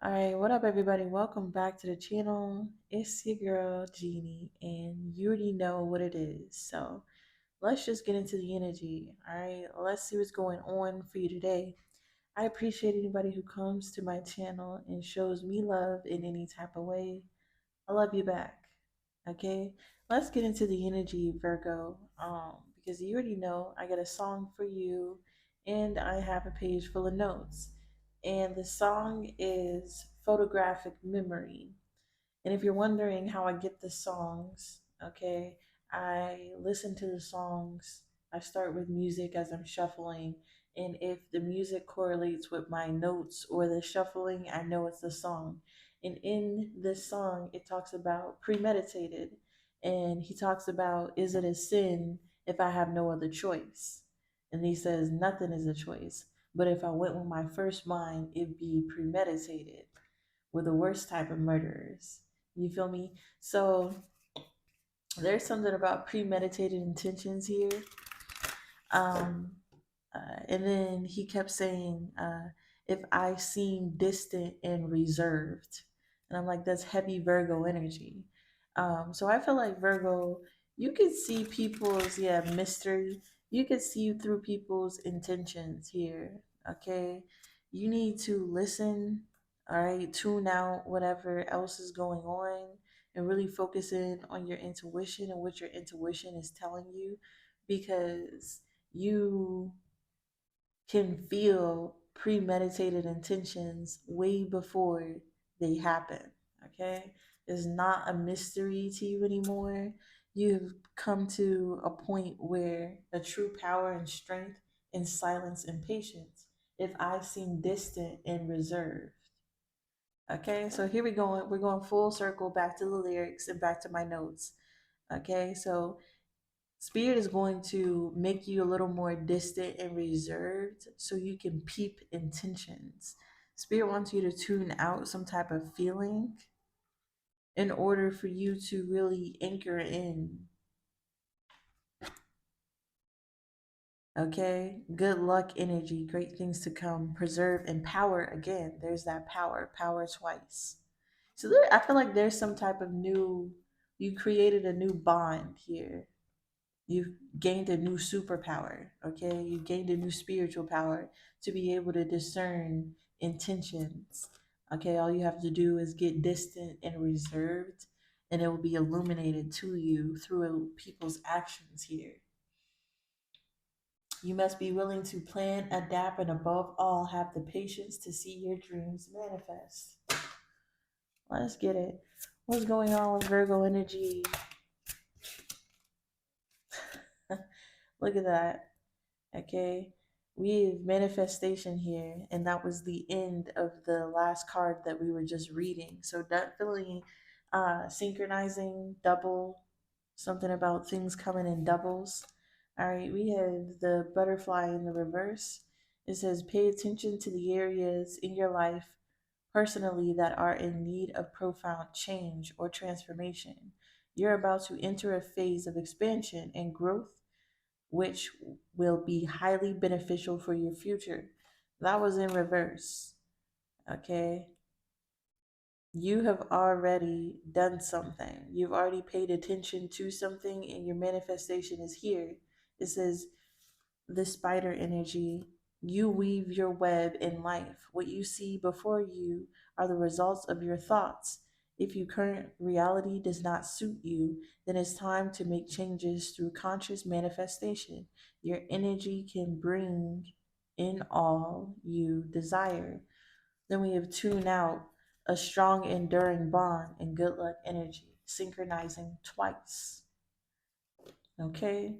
Alright, what up, everybody? Welcome back to the channel. It's your girl, Jeannie, and you already know what it is. So let's just get into the energy. Alright, let's see what's going on for you today. I appreciate anybody who comes to my channel and shows me love in any type of way. I love you back. Okay, let's get into the energy, Virgo. Because you already know I got a song for you, and I have a page full of notes. And the song is Photographic Memory. And if you're wondering how I get the songs, okay, I listen to the songs. I start with music as I'm shuffling. And if the music correlates with my notes or the shuffling, I know it's the song. And in this song, it talks about premeditated. And he talks about, is it a sin if I have no other choice? And he says, nothing is a choice. But if I went with my first mind, it'd be premeditated. We're the worst type of murderers. You feel me? So there's something about premeditated intentions here. Um, and then he kept saying, if I seem distant and reserved. And I'm like, that's heavy Virgo energy. So I feel like Virgo, you could see people's, mystery. You could see through people's intentions here. Okay. You need to listen, all right, tune out whatever else is going on and really focus in on your intuition and what your intuition is telling you, because you can feel premeditated intentions way before they happen. Okay? It's not a mystery to you anymore. You've come to a point where a true power and strength in silence and patience. If I seem distant and reserved. Okay, so here we go. We're going full circle back to the lyrics and back to my notes. Okay, so Spirit is going to make you a little more distant and reserved so you can peep intentions. Spirit wants you to tune out some type of feeling in order for you to really anchor in. Okay? Good luck energy, great things to come, preserve and power again. There's that power, power twice. So I feel like there's some type of you created a new bond here. You've gained a new superpower, okay? You've gained a new spiritual power to be able to discern intentions, okay? All you have to do is get distant and reserved, and it will be illuminated to you through people's actions here. You must be willing to plan, adapt, and above all, have the patience to see your dreams manifest. Let's get it. What's going on with Virgo energy? Look at that. Okay, we have manifestation here, and that was the end of the last card that we were just reading. So definitely synchronizing, double, something about things coming in doubles. All right, we have the butterfly in the reverse. It says, pay attention to the areas in your life personally that are in need of profound change or transformation. You're about to enter a phase of expansion and growth which will be highly beneficial for your future. That was in reverse. Okay. You have already done something. You've already paid attention to something, and your manifestation is here. It says, the spider energy. You weave your web in life. What you see before you are the results of your thoughts. If your current reality does not suit you, then it's time to make changes through conscious manifestation. Your energy can bring in all you desire. Then we have tune out, a strong, enduring bond, and good luck energy, synchronizing twice. Okay?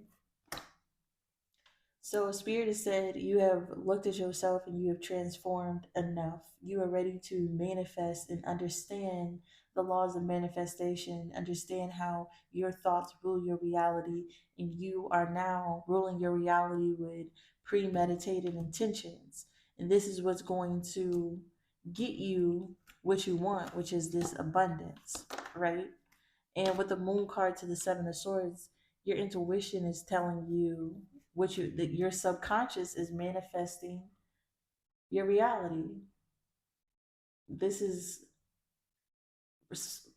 So Spirit has said you have looked at yourself and you have transformed enough. You are ready to manifest and understand the laws of manifestation, understand how your thoughts rule your reality, and you are now ruling your reality with premeditated intentions. And this is what's going to get you what you want, which is this abundance, right? And with the moon card to the seven of swords, your intuition is telling you that your subconscious is manifesting your reality. this is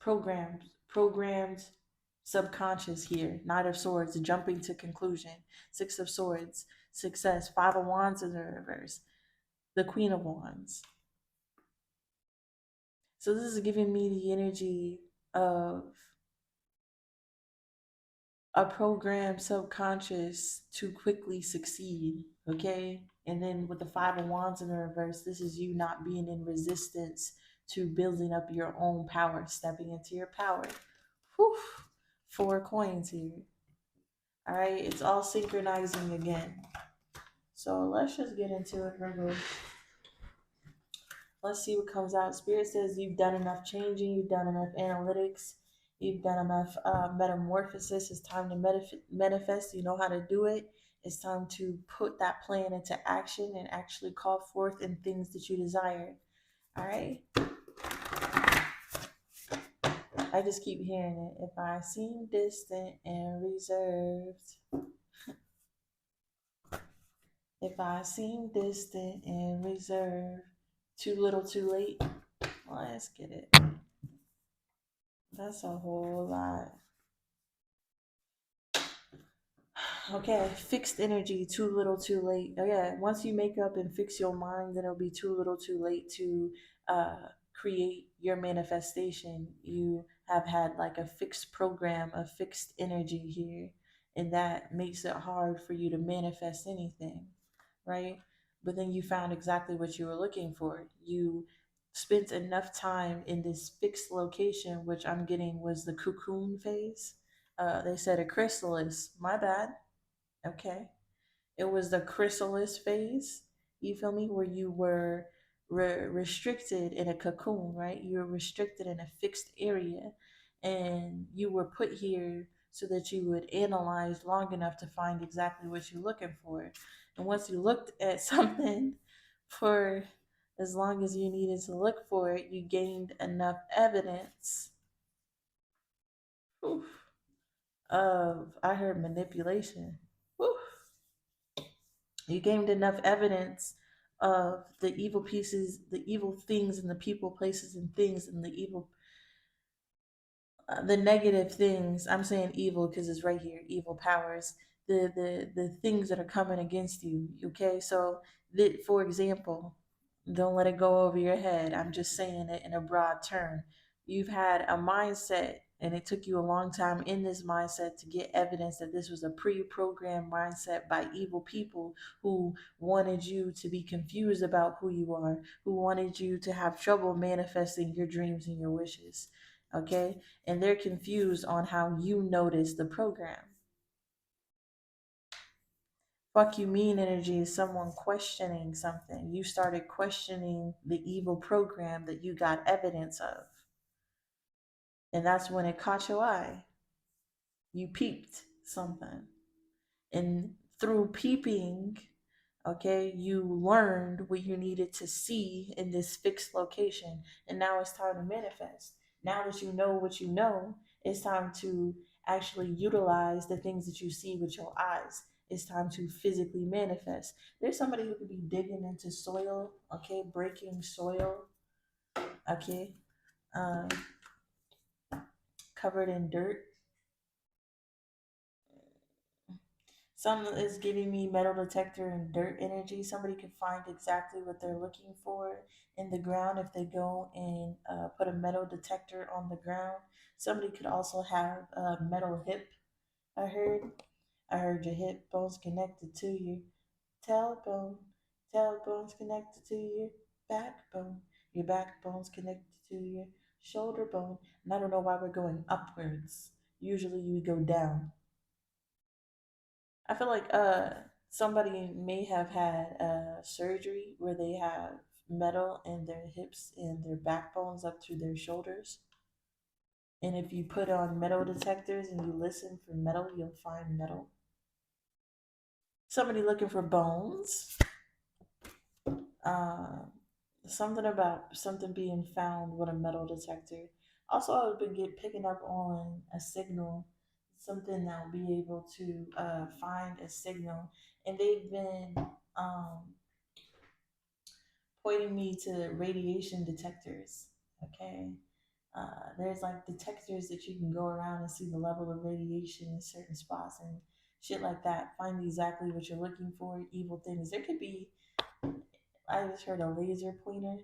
programmed subconscious here. Knight of Swords, jumping to conclusion. Six of Swords, success. Five of Wands in the reverse. The Queen of Wands. So this is giving me the energy of a programmed subconscious to quickly succeed, okay? And then with the Five of Wands in the reverse, this is you not being in resistance to building up your own power, stepping into your power. Whew. Four coins here. All right, it's all synchronizing again. So let's just get into it, Virgo. Let's see what comes out. Spirit says you've done enough changing, you've done enough analytics, you've done enough metamorphosis. It's time to manifest. You know how to do it. It's time to put that plan into action and actually call forth in things that you desire. All right. I just keep hearing it. If I seem distant and reserved, if I seem distant and reserved, too little, too late. Let's get it. That's a whole lot. Okay, fixed energy, too little, too late. Oh yeah, once you make up and fix your mind, then it'll be too little, too late to create your manifestation. You have had like a fixed program, a fixed energy here, and that makes it hard for you to manifest anything, right? But then you found exactly what you were looking for. You spent enough time in this fixed location, which I'm getting was the cocoon phase. They said a chrysalis. My bad. Okay. It was the chrysalis phase, you feel me, where you were restricted in a cocoon, right? You were restricted in a fixed area, and you were put here so that you would analyze long enough to find exactly what you're looking for. And once you looked at something for as long as you needed to look for it, you gained enough evidence. Oof, of, I heard manipulation. Oof. You gained enough evidence of the evil pieces, the evil things, and the people, places, and things, and the evil, the negative things. I'm saying evil because it's right here. Evil powers, the things that are coming against you. Okay, so that, for example, don't let it go over your head. I'm just saying it in a broad term. You've had a mindset, and it took you a long time in this mindset to get evidence that this was a pre-programmed mindset by evil people who wanted you to be confused about who you are, who wanted you to have trouble manifesting your dreams and your wishes. Okay, and they're confused on how you notice the program. Fuck you mean energy is someone questioning something. You started questioning the evil program that you got evidence of. And that's when it caught your eye. You peeped something. And through peeping, okay, you learned what you needed to see in this fixed location. And now it's time to manifest. Now that you know what you know, it's time to actually utilize the things that you see with your eyes. It's time to physically manifest. There's somebody who could be digging into soil, okay, breaking soil, okay, um, covered in dirt. Some is giving me metal detector and dirt energy. Somebody could find exactly what they're looking for in the ground if they go and put a metal detector on the ground. Somebody could also have a metal hip. I heard. I heard your hip bones connected to your tailbone. Tailbone's connected to your backbone. Your backbone's connected to your shoulder bone. And I don't know why we're going upwards. Usually you go down. I feel like somebody may have had surgery where they have metal in their hips and their backbones up to their shoulders. And if you put on metal detectors and you listen for metal, you'll find metal. Somebody looking for bones. Uh, something about something being found with a metal detector. Also, I've been picking up on a signal, something that will be able to find a signal, and they've been um, pointing me to radiation detectors. Okay. There's like detectors that you can go around and see the level of radiation in certain spots and shit like that. Find exactly what you're looking for, evil things. There could be, I just heard a laser pointer.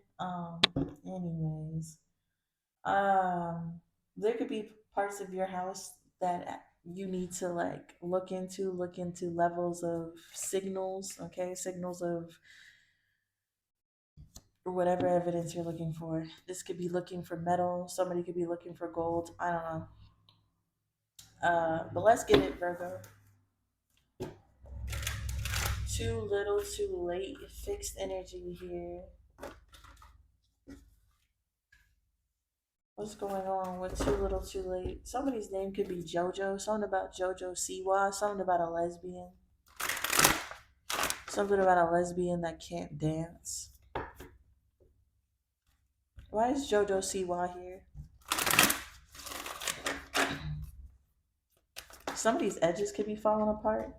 Anyways, um, there could be parts of your house that you need to like look into levels of signals, okay? Signals of whatever evidence you're looking for. This could be looking for metal, somebody could be looking for gold. I don't know. But let's get it, Virgo. Too little, too late. Fixed energy here. What's going on with too little, too late? Somebody's name could be JoJo. Something about JoJo Siwa. Something about a lesbian. Something about a lesbian that can't dance. Why is JoJo Siwa here? Somebody's edges could be falling apart.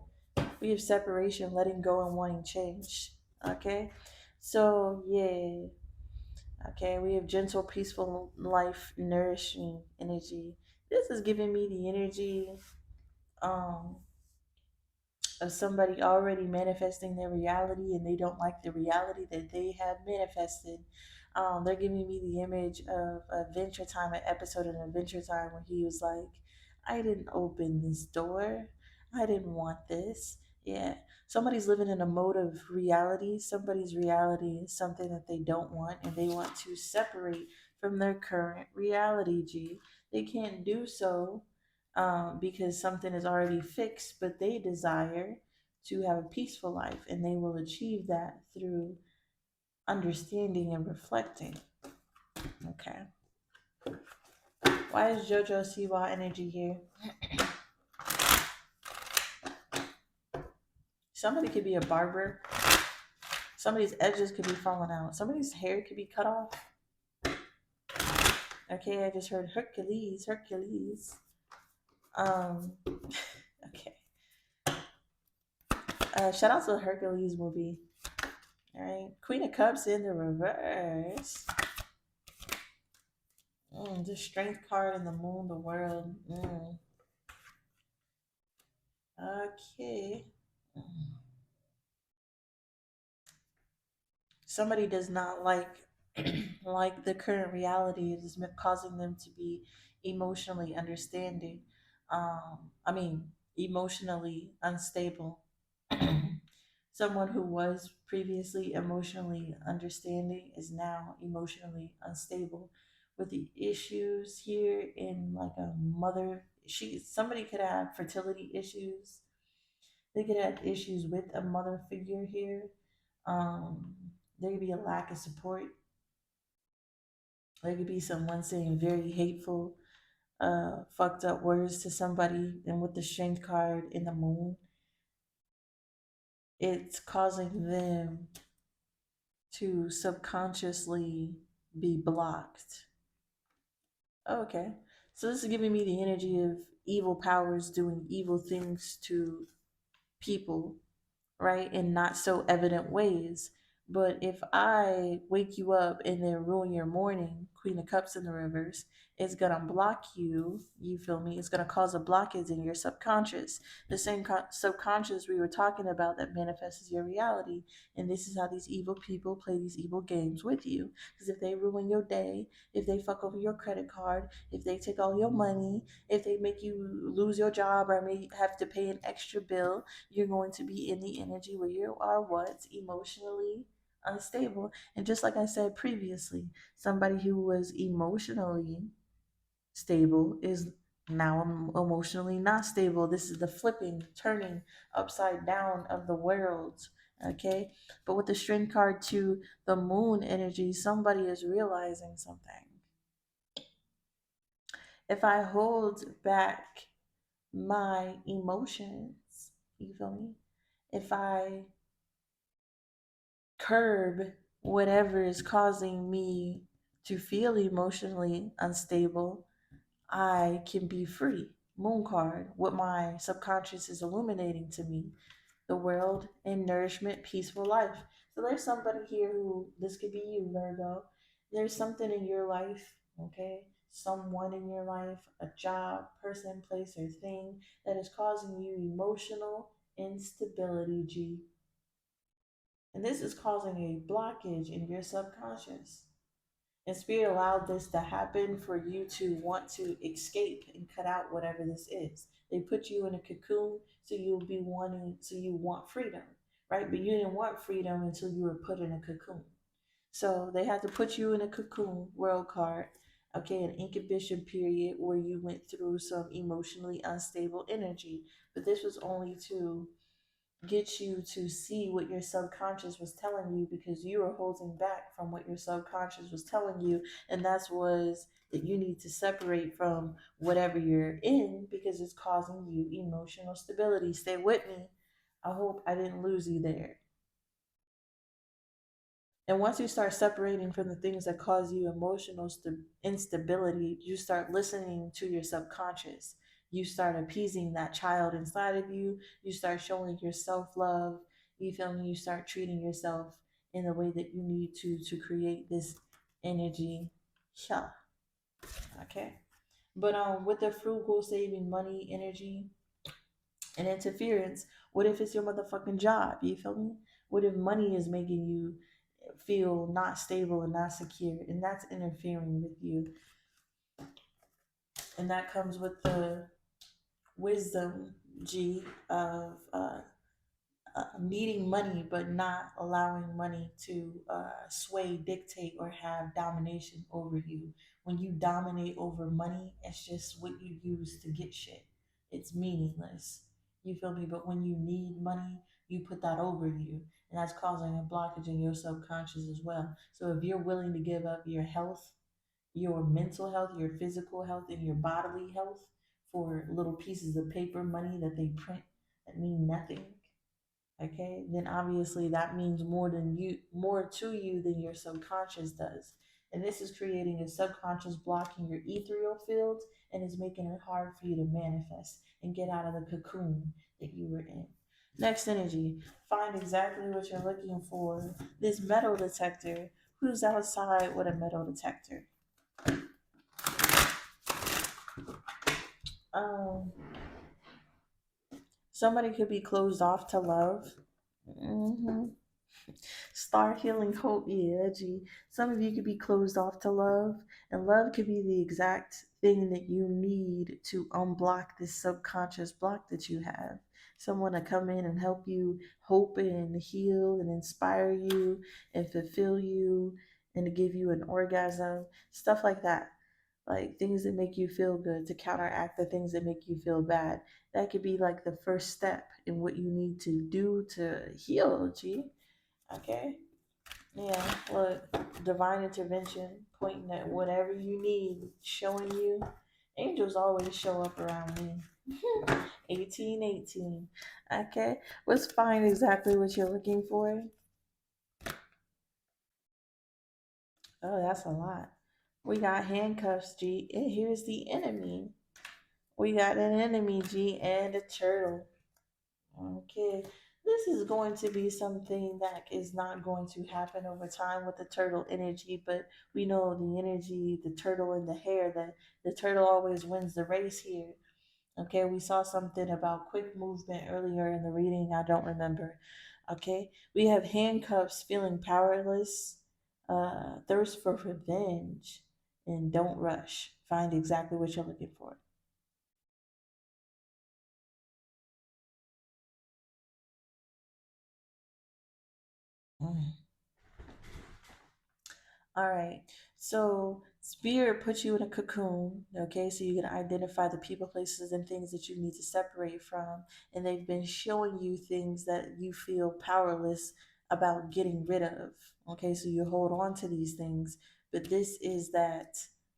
We have separation, letting go, and wanting change. Okay? So, yeah. Okay, we have gentle, peaceful life, nourishing energy. This is giving me the energy um, of somebody already manifesting their reality and they don't like the reality that they have manifested. They're giving me the image of Adventure Time, an episode of Adventure Time where he was like, I didn't open this door. I didn't want this. Yeah. Somebody's living in a mode of reality. Somebody's reality is something that they don't want and they want to separate from their current reality, G. They can't do so because something is already fixed, but they desire to have a peaceful life, and they will achieve that through understanding and reflecting. Okay. Why is JoJo Siwa energy here? Somebody could be a barber. Somebody's edges could be falling out. Somebody's hair could be cut off. Okay, I just heard Hercules, Hercules. Okay. Shout out to the Hercules movie. All right, Queen of Cups in the reverse. The Strength card in the Moon, the World. Okay. Somebody does not like like the current reality. It is causing them to be emotionally understanding. I mean, emotionally unstable. Someone who was previously emotionally understanding is now emotionally unstable with the issues here in like a mother. Somebody could have fertility issues. They could have issues with a mother figure here. um there could be a lack of support. There could be someone saying very hateful fucked up words to somebody, and with the Strength card in the Moon, it's causing them to subconsciously be blocked. Okay. So this is giving me the energy of evil powers doing evil things to people, right? In not so evident ways. But if I wake you up and then ruin your morning, Queen of Cups in the reverse, it's gonna block you. You feel me? It's gonna cause a blockage in your subconscious. The same subconscious we were talking about that manifests your reality. And this is how these evil people play these evil games with you. Because if they ruin your day, if they fuck over your credit card, if they take all your money, if they make you lose your job or may have to pay an extra bill, you're going to be in the energy where you are what? Emotionally unstable. And just like I said previously, somebody who was emotionally stable is now emotionally not stable. This is the flipping, turning upside down of the world. Okay. But with the Strength card to the Moon energy, somebody is realizing something. If I hold back my emotions, you feel me? If I curb whatever is causing me to feel emotionally unstable, I can be free. Moon card, what my subconscious is illuminating to me. The world and nourishment, peaceful life. So there's somebody here who, this could be you, Virgo. There's something in your life, okay? Someone in your life, a job, person, place, or thing that is causing you emotional instability, G. And this is causing a blockage in your subconscious. And Spirit allowed this to happen for you to want to escape and cut out whatever this is. They put you in a cocoon so you'll be wanting, so you want freedom, right? But you didn't want freedom until you were put in a cocoon. So they had to put you in a cocoon, world card, okay, an incubation period where you went through some emotionally unstable energy. But this was only to get you to see what your subconscious was telling you because you were holding back from what your subconscious was telling you, and that's was that you need to separate from whatever you're in because it's causing you emotional stability. Stay with me. I hope I didn't lose you there. And once you start separating from the things that cause you emotional instability, you start listening to your subconscious. You start appeasing that child inside of you. You start showing your self love. You feel me? You start treating yourself in the way that you need to create this energy. Yeah. Okay. But with the frugal saving money energy and interference, what if it's your motherfucking job? You feel me? What if money is making you feel not stable and not secure, and that's interfering with you? And that comes with the wisdom, G, of needing money but not allowing money to sway, dictate, or have domination over you. When you dominate over money, it's just what you use to get shit. It's meaningless. You feel me? But when you need money, you put that over you. And that's causing a blockage in your subconscious as well. So if you're willing to give up your health, your mental health, your physical health, and your bodily health for little pieces of paper money that they print that mean nothing, okay, then obviously that means more to you than your subconscious does. And this is creating a subconscious block in your ethereal fields and is making it hard for you to manifest and get out of the cocoon that you were in. Next energy, find exactly what you're looking for. This metal detector. Who's outside with a metal detector? um Somebody could be closed off to love. Hmm. Start healing hope. Yeah, G. Some of you could be closed off to love, and love could be the exact thing that you need to unblock this subconscious block that you have. Someone to come in and help you hope and heal and inspire you and fulfill you and to give you an orgasm, stuff like that. Like things that make you feel good to counteract the things that make you feel bad. That could be like the first step in what you need to do to heal, G. Okay. Yeah, look, divine intervention, pointing at whatever you need, showing you. Angels always show up around me. 1818. Okay, let's find exactly what you're looking for. Oh, that's a lot. We got handcuffs, G, and here's the enemy. We got an enemy, G, and a turtle. Okay, this is going to be something that is not going to happen over time with the turtle energy, but we know the energy, the turtle in the hair, that the turtle always wins the race here. Okay, we saw something about quick movement earlier in the reading. I don't remember. Okay, we have handcuffs, feeling powerless, thirst for revenge, and don't rush. Find exactly what you're looking for. Mm. All right. So spirit puts you in a cocoon, okay? So you can identify the people, places, and things that you need to separate from. And they've been showing you things that you feel powerless about getting rid of. Okay, so you hold on to these things. But this is that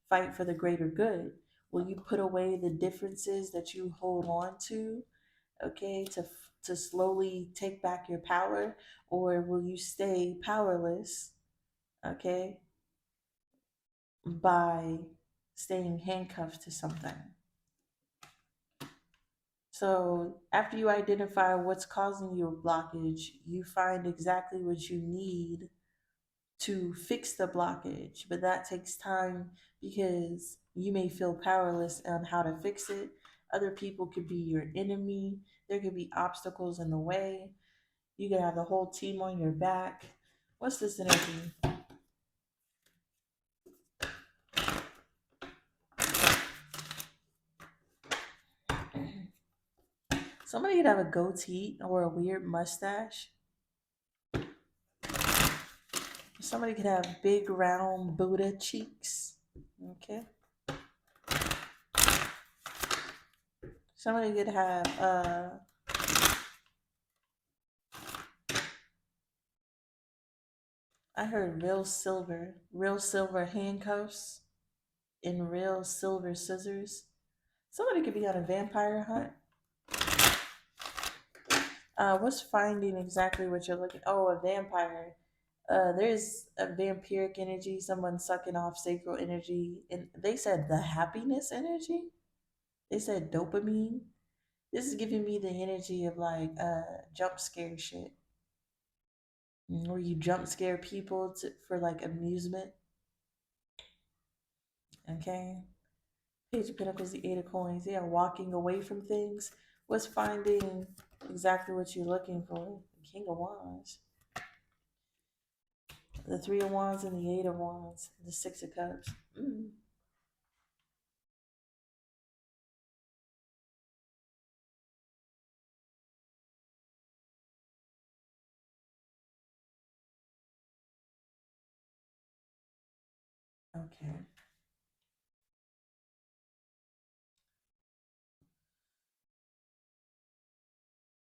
fight for the greater good. Will you put away the differences that you hold on to, okay, to slowly take back your power? Or will you stay powerless? Okay, by staying handcuffed to something. So after you identify what's causing you a blockage, you find exactly what you need to fix the blockage. But that takes time because you may feel powerless on how to fix it. Other people could be your enemy. There could be obstacles in the way. You could have the whole team on your back. What's this energy? Somebody could have a goatee or a weird mustache. Somebody could have big round Buddha cheeks. Okay. Somebody could have I heard real silver handcuffs and real silver scissors. Somebody could be on a vampire hunt. What's finding exactly what you're looking? Oh, a vampire. There's a vampiric energy, someone sucking off sacral energy, and they said the happiness energy. They said dopamine. This is giving me the energy of like jump scare shit, where you jump scare people for like amusement. Okay. Page of Pentacles, the Eight of Coins. Yeah, walking away from things. What's finding exactly what you're looking for? The King of Wands, the Three of Wands, and the Eight of Wands, the Six of Cups. Okay.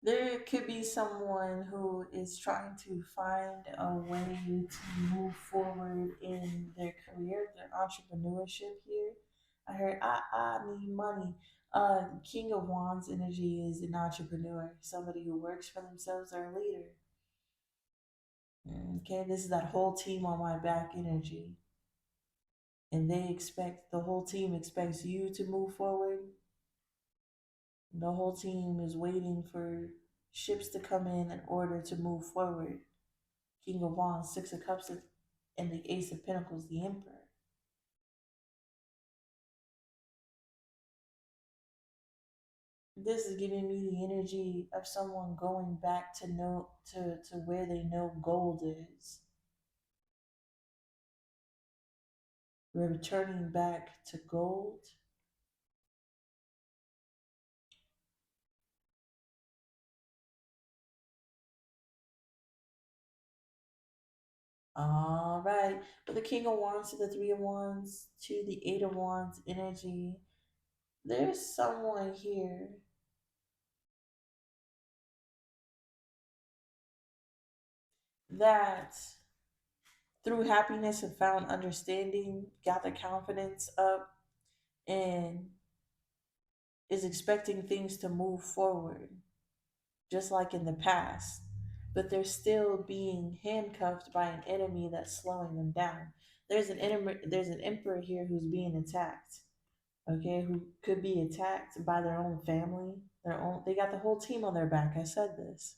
There could be someone who is trying to find a way to move forward in their career, their entrepreneurship here. I heard, I need money. King of Wands energy is an entrepreneur, somebody who works for themselves or a leader. Okay, this is that whole team on my back energy. And the whole team expects you to move forward. The whole team is waiting for ships to come in order to move forward. King of Wands, Six of Cups, and the Ace of Pentacles, the Emperor. This is giving me the energy of someone going back to where they know gold is. We're returning back to gold. All right. But the King of Wands to the Three of Wands to the Eight of Wands energy. There's someone here that through happiness have found understanding, got their confidence up, and is expecting things to move forward, just like in the past. But they're still being handcuffed by an enemy that's slowing them down. There's an emperor here who's being attacked. Okay, who could be attacked by their own family. They got the whole team on their back. I said this.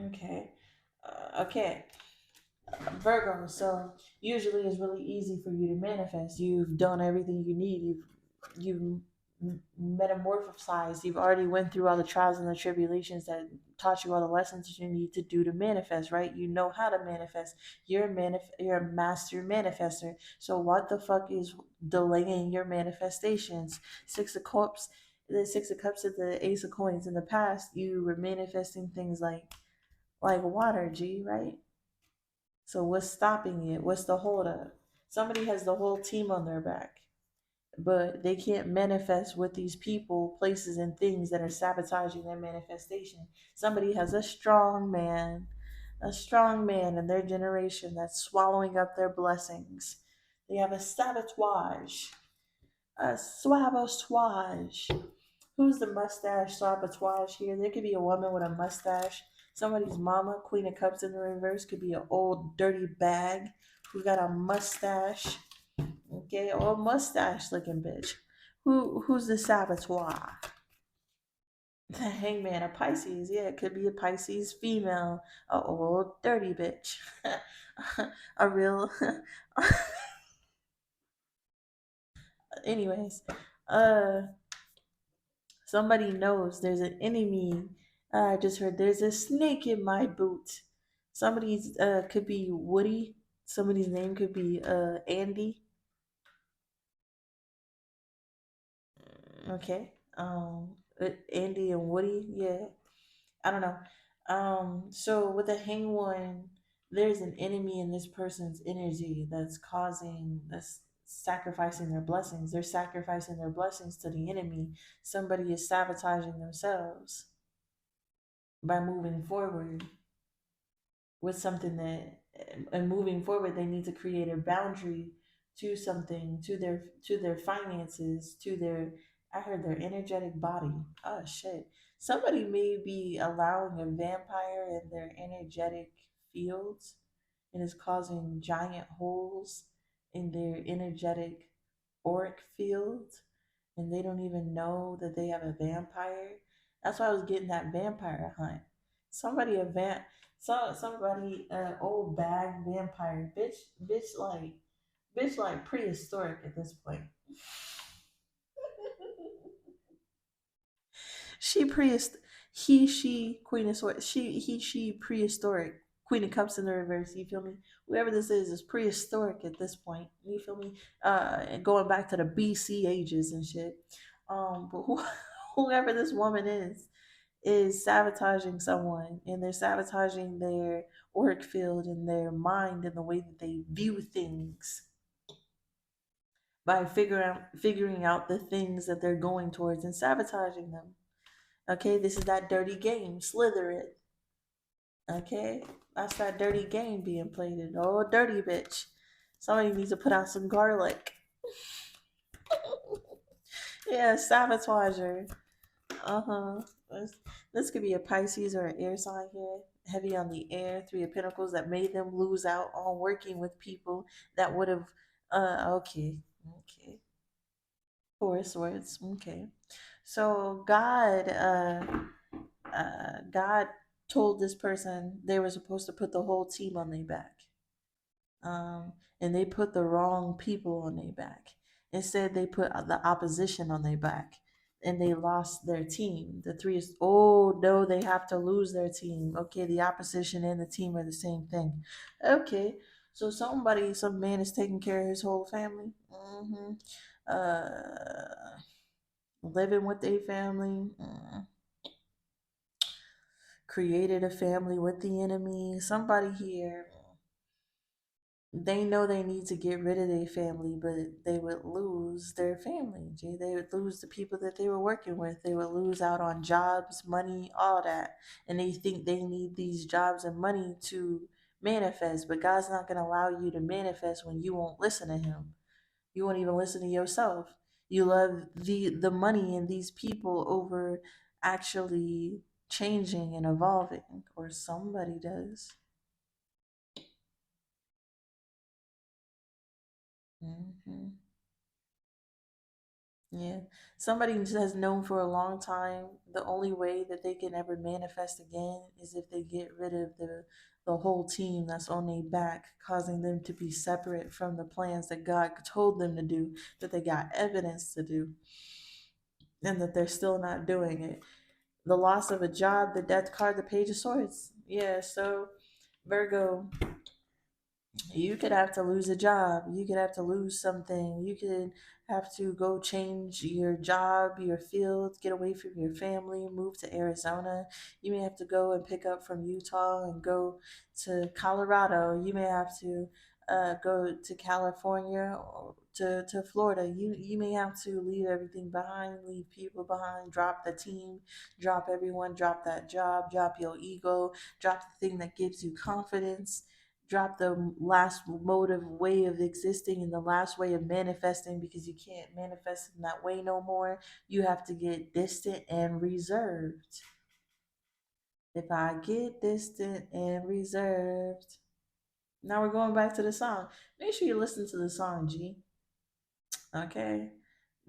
Okay. Okay. Virgo, so usually it's really easy for you to manifest. You've done everything you need. You've metamorphosized. You've already went through all the trials and the tribulations that taught you all the lessons that you need to do to manifest, right? You know how to manifest. You're a master manifester. So what the fuck is delaying your manifestations? Six of Cups, the Six of Cups and the Ace of Coins. In the past, you were manifesting things like water, G, right? So what's stopping it? What's the holdup? Somebody has the whole team on their back, but they can't manifest with these people, places, and things that are sabotaging their manifestation. Somebody has a strong man in their generation that's swallowing up their blessings. They have a sabotage. Who's the mustache sabotage here? There could be a woman with a mustache. Somebody's mama, Queen of Cups in the reverse, could be an old dirty bag who got a mustache. Okay, or a mustache looking bitch. Who's the saboteur? The hangman, a Pisces. Yeah, it could be a Pisces female, a old dirty bitch, a real. Anyways, uh, somebody knows there's an enemy. I just heard there's a snake in my boot. Somebody's could be Woody. Somebody's name could be Andy. Okay. Andy and Woody. Yeah. I don't know. So with the hang one, there's an enemy in this person's energy that's sacrificing their blessings. They're sacrificing their blessings to the enemy. Somebody is sabotaging themselves by moving forward with something that, and moving forward they need to create a boundary to something, to their finances, to their, I heard their energetic body. Oh shit, somebody may be allowing a vampire in their energetic fields and is causing giant holes in their energetic auric field, and they don't even know that they have a vampire. That's why I was getting that vampire hunt. Somebody a vamp, somebody old bag vampire, bitch like prehistoric at this point. She prehistoric. She Queen of Swords. She prehistoric. Queen of Cups in the reverse. You feel me? Whoever this is prehistoric at this point. You feel me? And going back to the BC ages and shit. But whoever this woman is sabotaging someone, and they're sabotaging their auric field and their mind and the way that they view things by figuring out the things that they're going towards and sabotaging them. Okay, this is that dirty game. Slither it. Okay, that's that dirty game being played. In. Oh, dirty bitch. Somebody needs to put out some garlic. Yeah, sabotager. Uh huh. This could be a Pisces or an air sign here. Heavy on the air. Three of Pentacles that made them lose out on working with people that would have. Okay. Okay. Four of Swords. Okay. So God told this person they were supposed to put the whole team on their back, um, and they put the wrong people on their back. Instead, they put the opposition on their back, and they lost their team. The three is, oh no, they have to lose their team. Okay, the opposition and the team are the same thing. Okay, so some man is taking care of his whole family. Living with their family. Created a family with the enemy. Somebody here, they know they need to get rid of their family, but they would lose their family. They would lose the people that they were working with. They would lose out on jobs, money, all that. And they think they need these jobs and money to manifest, but God's not going to allow you to manifest when you won't listen to Him. You won't even listen to yourself. You love the money and these people over actually changing and evolving, or somebody does. Hmm. Yeah. Somebody has known for a long time the only way that they can ever manifest again is if they get rid of the whole team that's on their back, causing them to be separate from the plans that God told them to do, that they got evidence to do, and that they're still not doing it. The loss of a job, the death card, the Page of Swords. Yeah, so Virgo, you could have to lose a job. You could have to lose something. You could have to go change your job, your field, get away from your family, move to Arizona. You may have to go and pick up from Utah and go to Colorado. You may have to go to California or to Florida. You may have to leave everything behind, leave people behind, drop the team, drop everyone, drop that job, drop your ego, drop the thing that gives you confidence, drop the last mode of way of existing and the last way of manifesting, because you can't manifest in that way no more. You have to get distant and reserved. If I get distant and reserved. Now we're going back to the song. Make sure you listen to the song, G. Okay?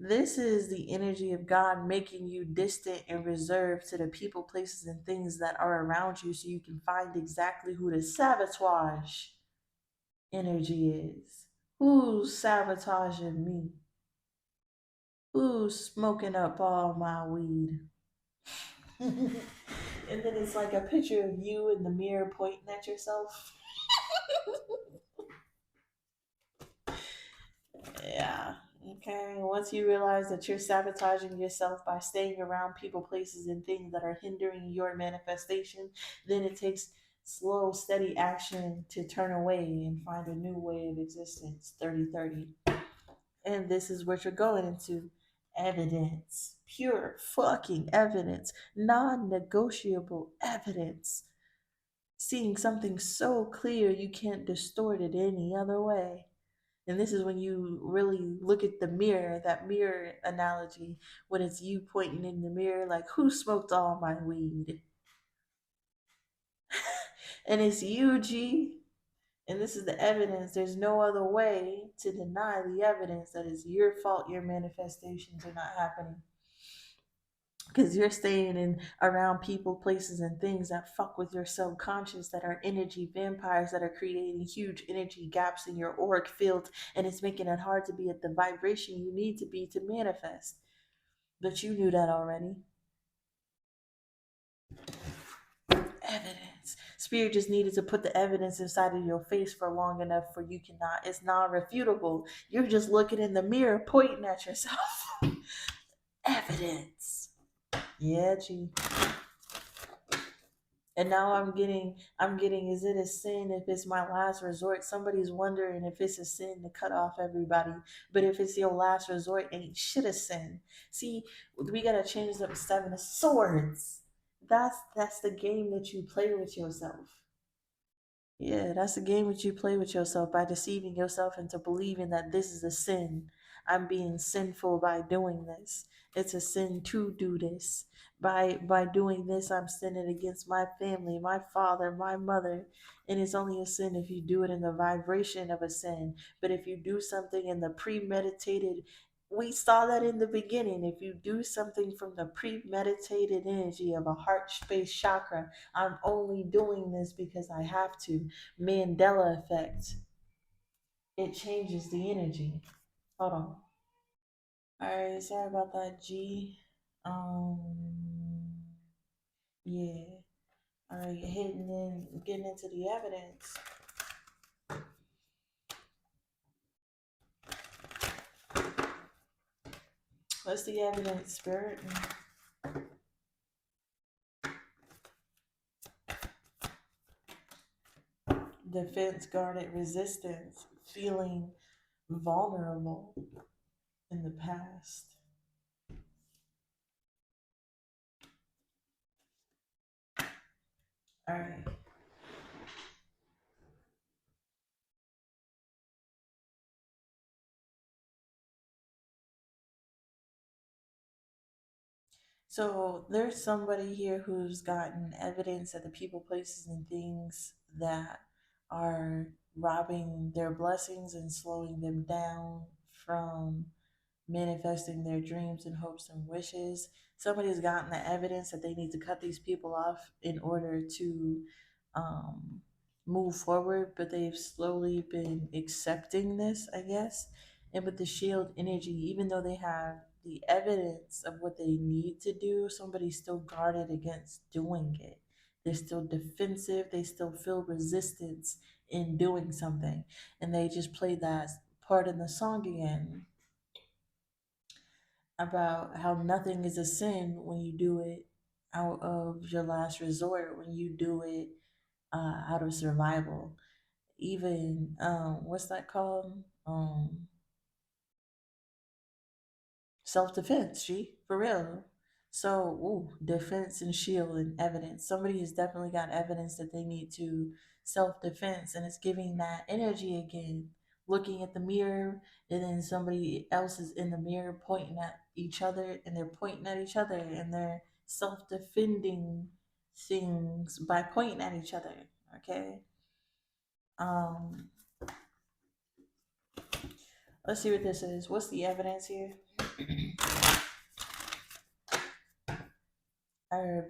This is the energy of God making you distant and reserved to the people, places, and things that are around you so you can find exactly who the sabotage energy is. Who's sabotaging me? Who's smoking up all my weed? And then it's like a picture of you in the mirror pointing at yourself. Yeah. Okay. Once you realize that you're sabotaging yourself by staying around people, places, and things that are hindering your manifestation, then it takes slow, steady action to turn away and find a new way of existence. 30-30. And this is what you're going into: evidence. Pure fucking evidence. Non negotiable evidence. Seeing something so clear you can't distort it any other way. And this is when you really look at the mirror, that mirror analogy, when it's you pointing in the mirror, like, who smoked all my weed? And it's you, G. And this is the evidence. There's no other way to deny the evidence that it's your fault your manifestations are not happening. Because you're staying in around people, places, and things that fuck with your subconscious, that are energy vampires, that are creating huge energy gaps in your auric field, and it's making it hard to be at the vibration you need to be to manifest. But you knew that already. Evidence. Spirit just needed to put the evidence inside of your face for long enough for you cannot. It's non-refutable. You're just looking in the mirror, pointing at yourself. Evidence. Yeah, G. And now I'm getting, is it a sin if it's my last resort? Somebody's wondering if it's a sin to cut off everybody. But if it's your last resort, ain't shit a sin. See, we gotta change up Seven of Swords. That's the game that you play with yourself. Yeah, that's the game that you play with yourself by deceiving yourself into believing that this is a sin. I'm being sinful by doing this. It's a sin to do this. By doing this, I'm sinning against my family, my father, my mother. And it's only a sin if you do it in the vibration of a sin. But if you do something in the premeditated, we saw that in the beginning. If you do something from the premeditated energy of a heart space chakra, I'm only doing this because I have to. Mandela effect. It changes the energy. Hold on. Alright, sorry about that, G. Um yeah. Alright, getting into the evidence. What's the evidence, Spirit? Defense, guarded resistance, feeling vulnerable in the past. Alright. So there's somebody here who's gotten evidence that the people, places, and things that are robbing their blessings and slowing them down from manifesting their dreams and hopes and wishes. Somebody's gotten the evidence that they need to cut these people off in order to um, move forward, but they've slowly been accepting this, I guess. And with the shield energy, even though they have the evidence of what they need to do, somebody's still guarded against doing it. They're still defensive, they still feel resistance in doing something. And they just played that part in the song again about how nothing is a sin when you do it out of your last resort, when you do it out of survival. Even what's that called? Self defense, G, for real. So, defense and shield and evidence. Somebody has definitely got evidence that they need to self defense, and it's giving that energy again. Looking at the mirror, and then somebody else is in the mirror pointing at each other, and they're pointing at each other, and they're self defending things by pointing at each other. Okay. Um, let's see what this is. What's the evidence here?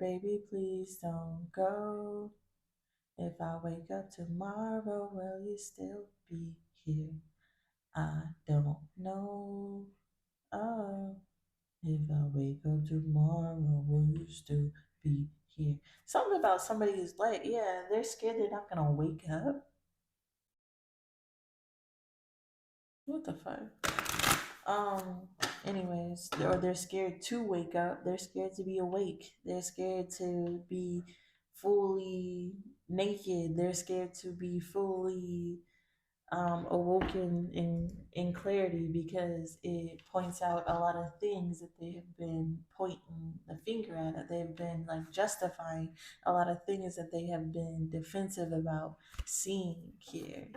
Baby, please don't go. If I wake up tomorrow, will you still be here? I don't know. Oh, if I wake up tomorrow, will you still be here? Something about somebody who's like, yeah, they're scared they're not gonna wake up. What the fuck? Anyways, or they're scared to wake up. They're scared to be awake. They're scared to be fully naked. They're scared to be fully awoken in clarity because it points out a lot of things that they have been pointing the finger at. That they've been like justifying a lot of things that they have been defensive about seeing here.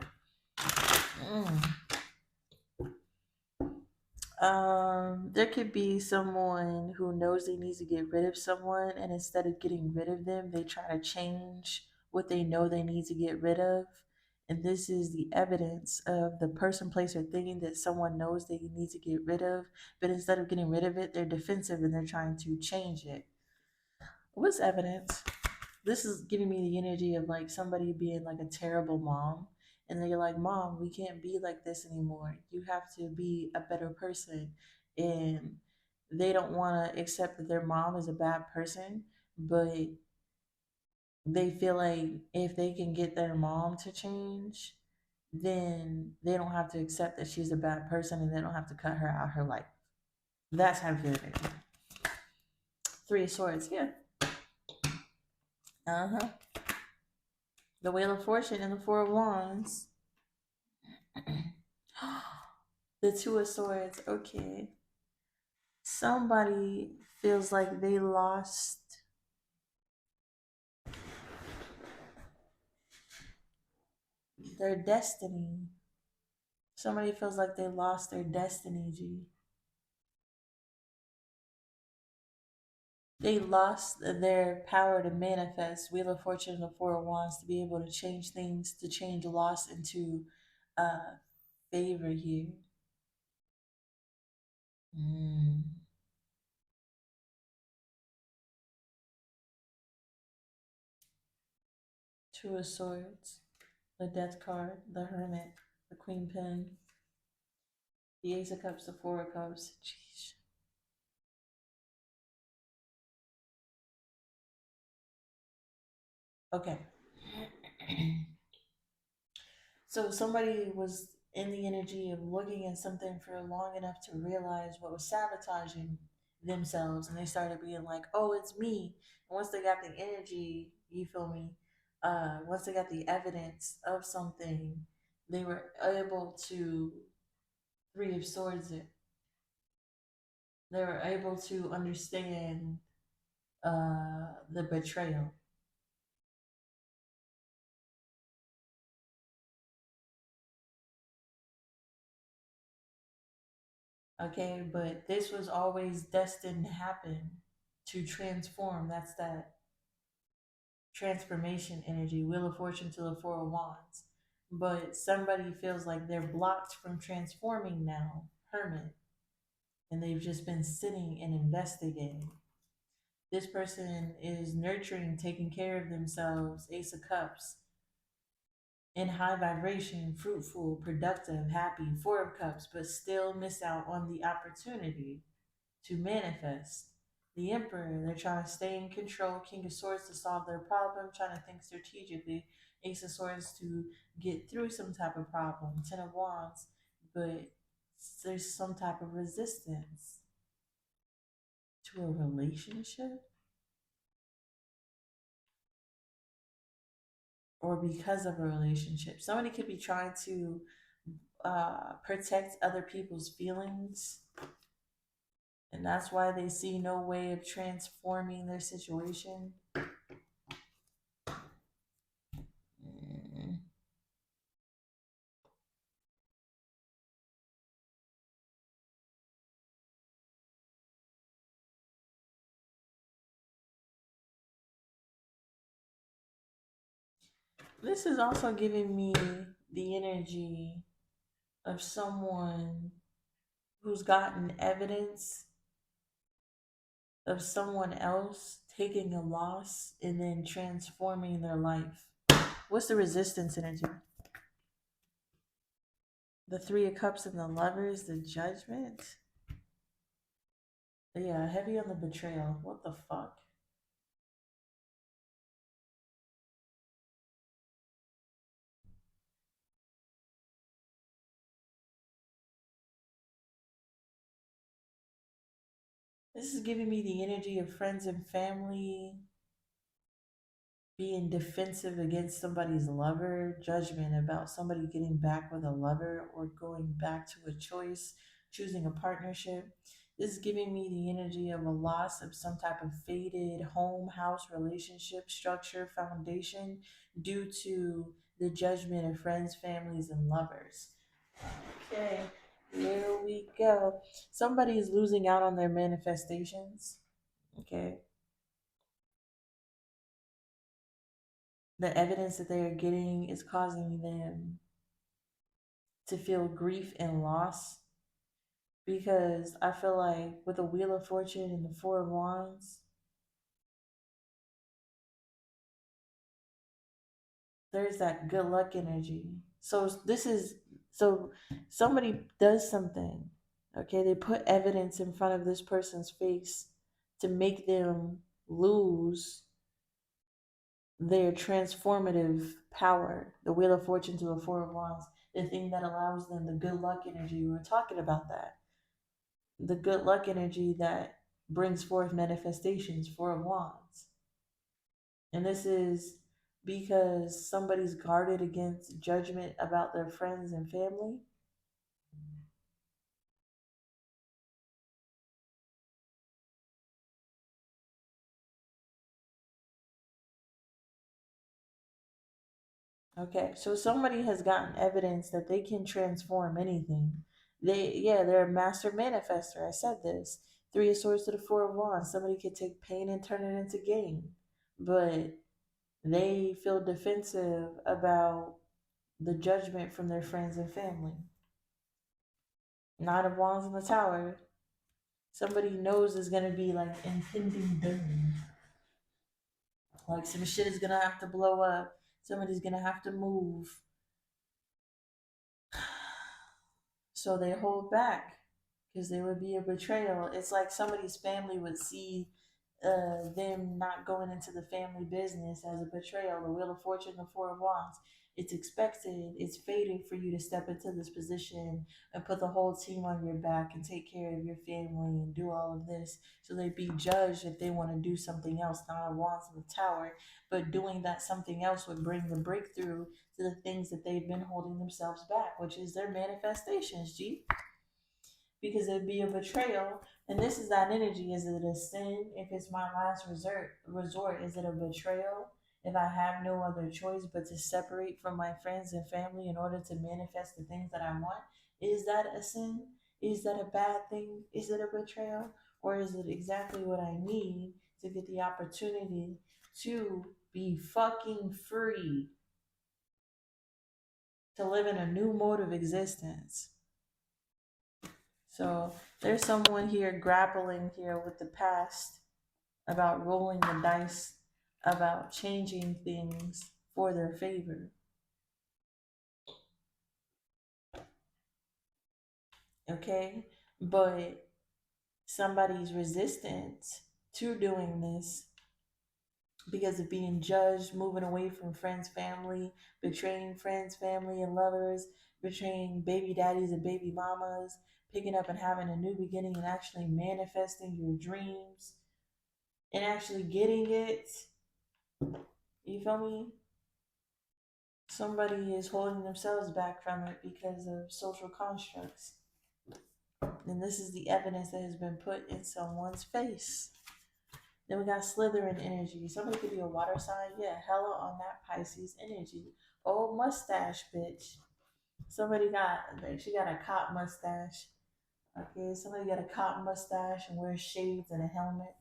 There could be someone who knows they need to get rid of someone, and instead of getting rid of them, they try to change what they know they need to get rid of. And this is the evidence of the person, place, or thing that someone knows they need to get rid of, but instead of getting rid of it, they're defensive and they're trying to change it. What's evidence? This is giving me the energy of like somebody being like a terrible mom, and they're like, Mom, we can't be like this anymore, you have to be a better person. And they don't want to accept that their mom is a bad person, but they feel like if they can get their mom to change, then they don't have to accept that she's a bad person and they don't have to cut her out her life. That's how good it is. Three of Swords, yeah. Uh-huh. The Wheel of Fortune and the Four of Wands. The Two of Swords. Okay. Somebody feels like they lost their destiny. Somebody feels like they lost their destiny, G. They lost their power to manifest. Wheel of Fortune and the Four of Wands, to be able to change things, to change loss into favor here. Mm. Two of Swords, the Death card, the Hermit, the Queen Pen, the Ace of Cups, the Four of Cups. Jeez. Okay. So somebody was in the energy of looking at something for long enough to realize what was sabotaging themselves, and they started being like, "Oh, it's me." And once they got the energy, you feel me? Once they got the evidence of something, they were able to Three of Swords it. They were able to understand the betrayal. Okay, but this was always destined to happen, to transform. That's that transformation energy, Wheel of Fortune to the Four of Wands. But somebody feels like they're blocked from transforming now, Hermit, and they've just been sitting and investigating. This person is nurturing, taking care of themselves, Ace of Cups, in high vibration, fruitful, productive, happy, Four of Cups, but still miss out on the opportunity to manifest. The Emperor, they're trying to stay in control. King of Swords, to solve their problem, trying to think strategically. Ace of Swords, to get through some type of problem. Ten of Wands, but there's some type of resistance to a relationship, or because of a relationship. Somebody could be trying to protect other people's feelings, and that's why they see no way of transforming their situation. Mm. This is also giving me the energy of someone who's gotten evidence of someone else taking a loss and then transforming their life. What's the resistance energy? The Three of Cups and the Lovers, the Judgment. Yeah, heavy on the betrayal. What the fuck? This is giving me the energy of friends and family being defensive against somebody's lover, judgment about somebody getting back with a lover or going back to a choice, choosing a partnership. This is giving me the energy of a loss of some type of faded home, house, relationship, structure, foundation due to the judgment of friends, families, and lovers. Okay, here we go. Somebody is losing out on their manifestations. Okay, the evidence that they are getting is causing them to feel grief and loss, because I feel like with the Wheel of Fortune and the Four of Wands, there's that good luck energy. So somebody does something, okay? They put evidence in front of this person's face to make them lose their transformative power. The Wheel of Fortune to the Four of Wands, the thing that allows them the good luck energy. We were talking about that. The good luck energy that brings forth manifestations, Four of Wands. And this is because somebody's guarded against judgment about their friends and family. Okay, so somebody has gotten evidence that they can transform anything. They're a master manifester. I said this. Three of Swords to the Four of Wands. Somebody could take pain and turn it into gain, but they feel defensive about the judgment from their friends and family. Nine of Wands in the Tower. Somebody knows is gonna be like impending doom. Like some shit is gonna have to blow up. Somebody's gonna have to move. So they hold back because there would be a betrayal. It's like somebody's family would see them not going into the family business as a betrayal. The Wheel of Fortune, the Four of Wands. It's expected, it's fated for you to step into this position and put the whole team on your back and take care of your family and do all of this. So they'd be judged if they want to do something else. Nine of Wands in the Tower, but doing that something else would bring the breakthrough to the things that they've been holding themselves back, which is their manifestations, G. Because it'd be a betrayal. And this is that energy. Is it a sin if it's my last resort? Is it a betrayal if I have no other choice but to separate from my friends and family in order to manifest the things that I want? Is that a sin? Is that a bad thing? Is it a betrayal? Or is it exactly what I need to get the opportunity to be fucking free, to live in a new mode of existence? So there's someone here grappling here with the past, about rolling the dice, about changing things for their favor. Okay? But somebody's resistant to doing this because of being judged, moving away from friends, family, betraying friends, family, and lovers, betraying baby daddies and baby mamas, picking up and having a new beginning and actually manifesting your dreams and actually getting it. You feel me? Somebody is holding themselves back from it because of social constructs. And this is the evidence that has been put in someone's face. Then we got Slytherin energy. Somebody could be a water sign. Yeah, hella on that Pisces energy. Old mustache, bitch. Somebody got, like, she got a cop mustache. Okay, somebody got a cop mustache and wears shades and a helmet.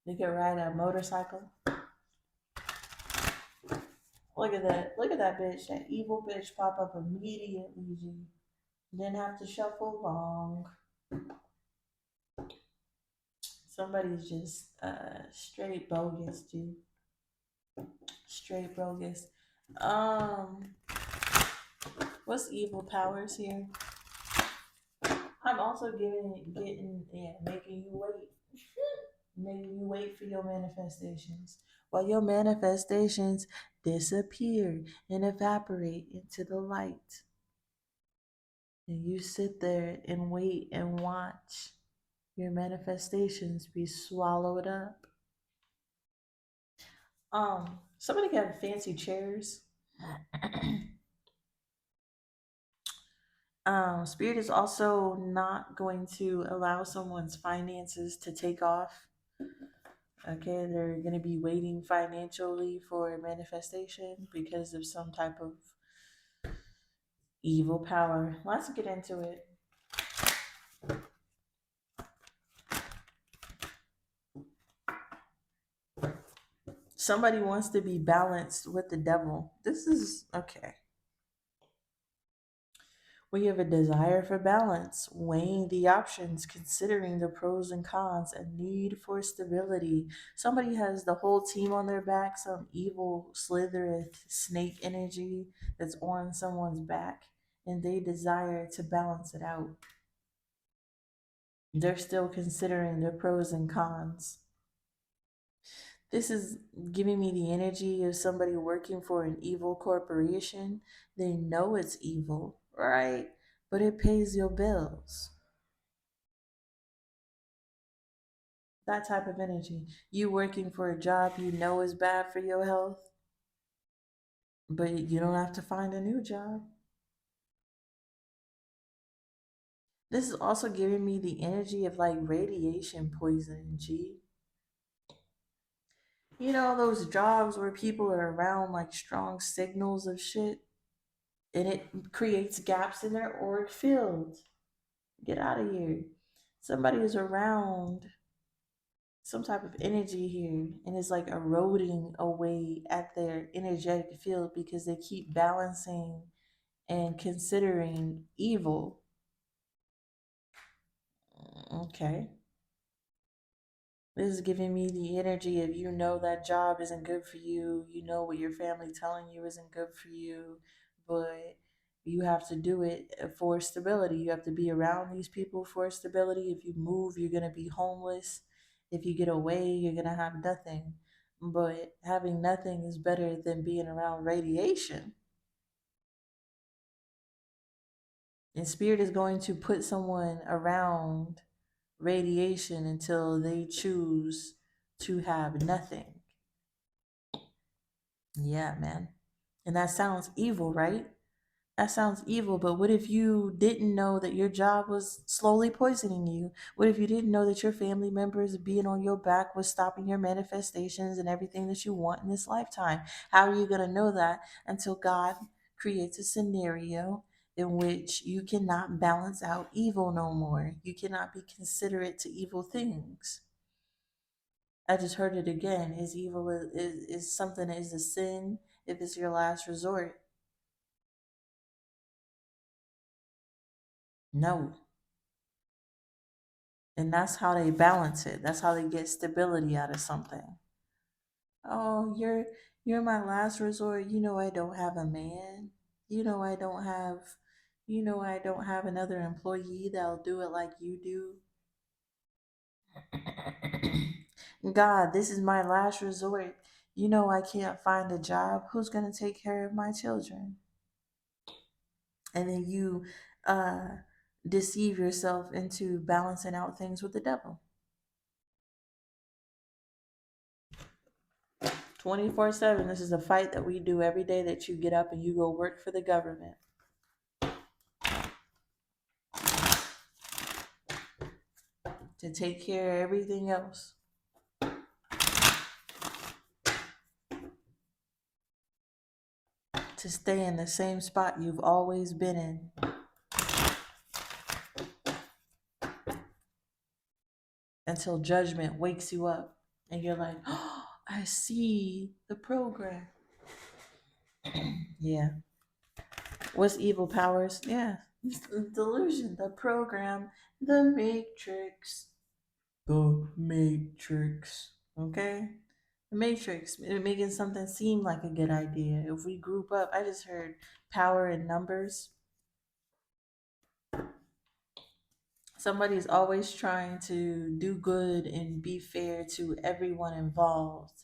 They could ride a motorcycle. Look at that. Look at that bitch. That evil bitch pop up immediately, G. Didn't have to shuffle long. Somebody's just straight bogus, dude. Straight bogus. Um, what's evil powers here? I'm also making you wait. Making you wait for your manifestations. While your manifestations disappear and evaporate into the light. And you sit there and wait and watch your manifestations be swallowed up. Somebody can have fancy chairs. Spirit is also not going to allow someone's finances to take off. Okay, they're going to be waiting financially for manifestation because of some type of evil power. Let's get into it. Somebody wants to be balanced with the devil. This is okay. We have a desire for balance, weighing the options, considering the pros and cons, a need for stability. Somebody has the whole team on their back, some evil slithereth snake energy that's on someone's back, and they desire to balance it out. They're still considering the pros and cons. This is giving me the energy of somebody working for an evil corporation. They know it's evil, right? But it pays your bills. That type of energy. You working for a job you know is bad for your health, but you don't have to find a new job. This is also giving me the energy of like radiation poisoning, G. You know, those jobs where people are around like strong signals of shit and it creates gaps in their auric field. Get out of here. Somebody is around some type of energy here and it's like eroding away at their energetic field because they keep balancing and considering evil. Okay. This is giving me the energy of you know that job isn't good for you. You know what your family telling you isn't good for you, but you have to do it for stability. You have to be around these people for stability. If you move, you're going to be homeless. If you get away, you're going to have nothing. But having nothing is better than being around radiation. And spirit is going to put someone around radiation until they choose to have nothing. Yeah, man. And that sounds evil, right? That sounds evil, but what if you didn't know that your job was slowly poisoning you? What if you didn't know that your family members being on your back was stopping your manifestations and everything that you want in this lifetime? How are you going to know that until God creates a scenario in which you cannot balance out evil no more? You cannot be considerate to evil things. I just heard it again. Is evil is something that is a sin if it's your last resort? No. And that's how they balance it. That's how they get stability out of something. Oh, you're my last resort. You know I don't have a man. You know I don't have another employee that'll do it like you do. God, this is my last resort. You know I can't find a job. Who's gonna take care of my children? And then you uh deceive yourself into balancing out things with the devil. 24/7. This is a fight that we do every day that you get up and you go work for the government. To take care of everything else. To stay in the same spot you've always been in. Until judgment wakes you up and you're like, oh, I see the program. Yeah. What's evil powers? Yeah. Delusion, the program, the matrix. The matrix. Okay? The matrix. Making something seem like a good idea. If we group up, I just heard power in numbers. Somebody's always trying to do good and be fair to everyone involved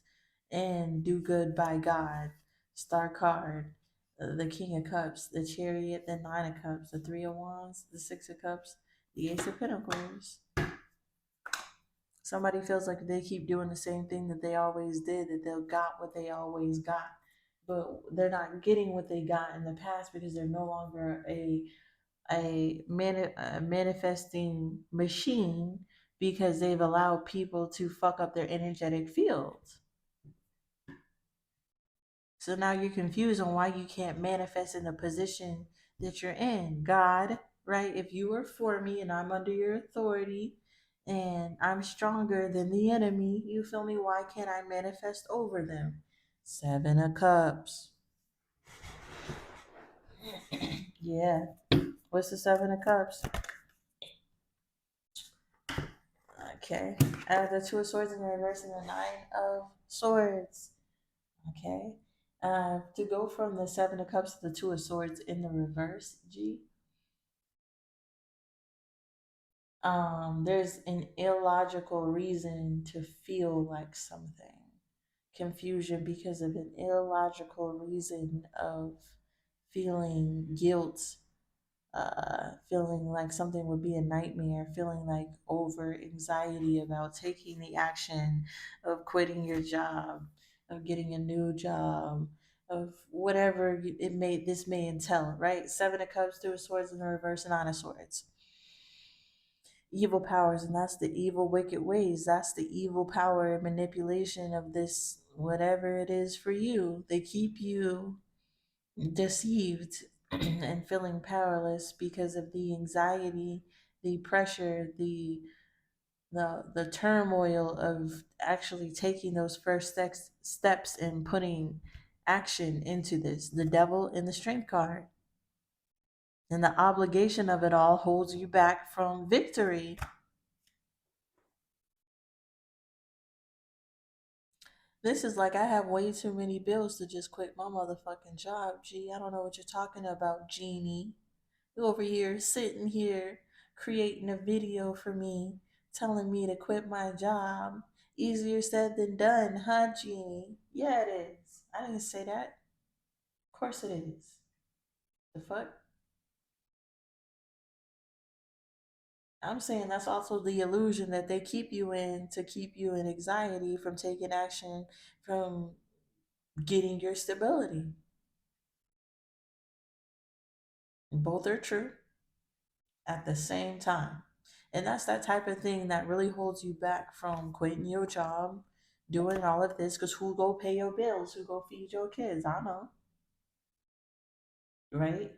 and do good by God. Star card, the King of Cups, the Chariot, the Nine of Cups, the Three of Wands, the Six of Cups, the Ace of Pentacles. Somebody feels like they keep doing the same thing that they always did, that they'll got what they always got. But they're not getting what they got in the past because they're no longer a manifesting machine because they've allowed people to fuck up their energetic field. So now you're confused on why you can't manifest in the position that you're in. God, right? If you are for me and I'm under your authority and I'm stronger than the enemy, you feel me? Why can't I manifest over them? Seven of Cups. Yeah. What's the Seven of Cups? Okay. The Two of Swords in the reverse and the Nine of Swords. Okay. To go from the Seven of Cups to the Two of Swords in the reverse, G, there's an illogical reason to feel like something. Confusion because of an illogical reason of feeling guilt, feeling like something would be a nightmare, feeling like over anxiety about taking the action of quitting your job, of getting a new job, of whatever this may entail, right? Seven of Cups, Two of Swords in the reverse, Nine of Swords. Evil powers, and that's the evil wicked ways. That's the evil power and manipulation of this whatever it is for you. They keep you deceived and feeling powerless because of the anxiety, the pressure, the turmoil of actually taking those first steps and putting action into this. The devil in the strength card. And the obligation of it all holds you back from victory. This is like I have way too many bills to just quit my motherfucking job. Gee, I don't know what you're talking about, Genie. You over here sitting here creating a video for me, telling me to quit my job. Easier said than done, huh, Genie? Yeah, it is. I didn't say that. Of course it is. The fuck? I'm saying that's also the illusion that they keep you in to keep you in anxiety from taking action, from getting your stability. Both are true at the same time. And that's that type of thing that really holds you back from quitting your job, doing all of this, because who go pay your bills? Who go feed your kids? I know, right?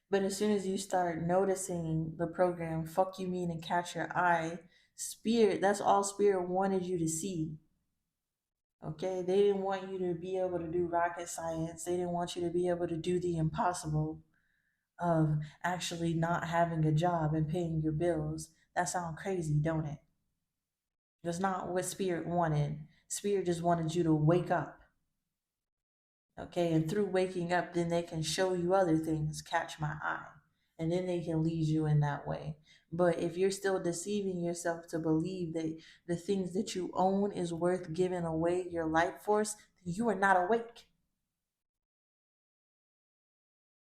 But as soon as you start noticing the program, fuck you mean and catch your eye, spirit, that's all spirit wanted you to see. Okay? They didn't want you to be able to do rocket science. They didn't want you to be able to do the impossible of actually not having a job and paying your bills. That sounds crazy, don't it? That's not what spirit wanted. Spirit just wanted you to wake up. Okay, and through waking up, then they can show you other things, catch my eye. And then they can lead you in that way. But if you're still deceiving yourself to believe that the things that you own is worth giving away your life force, then you are not awake.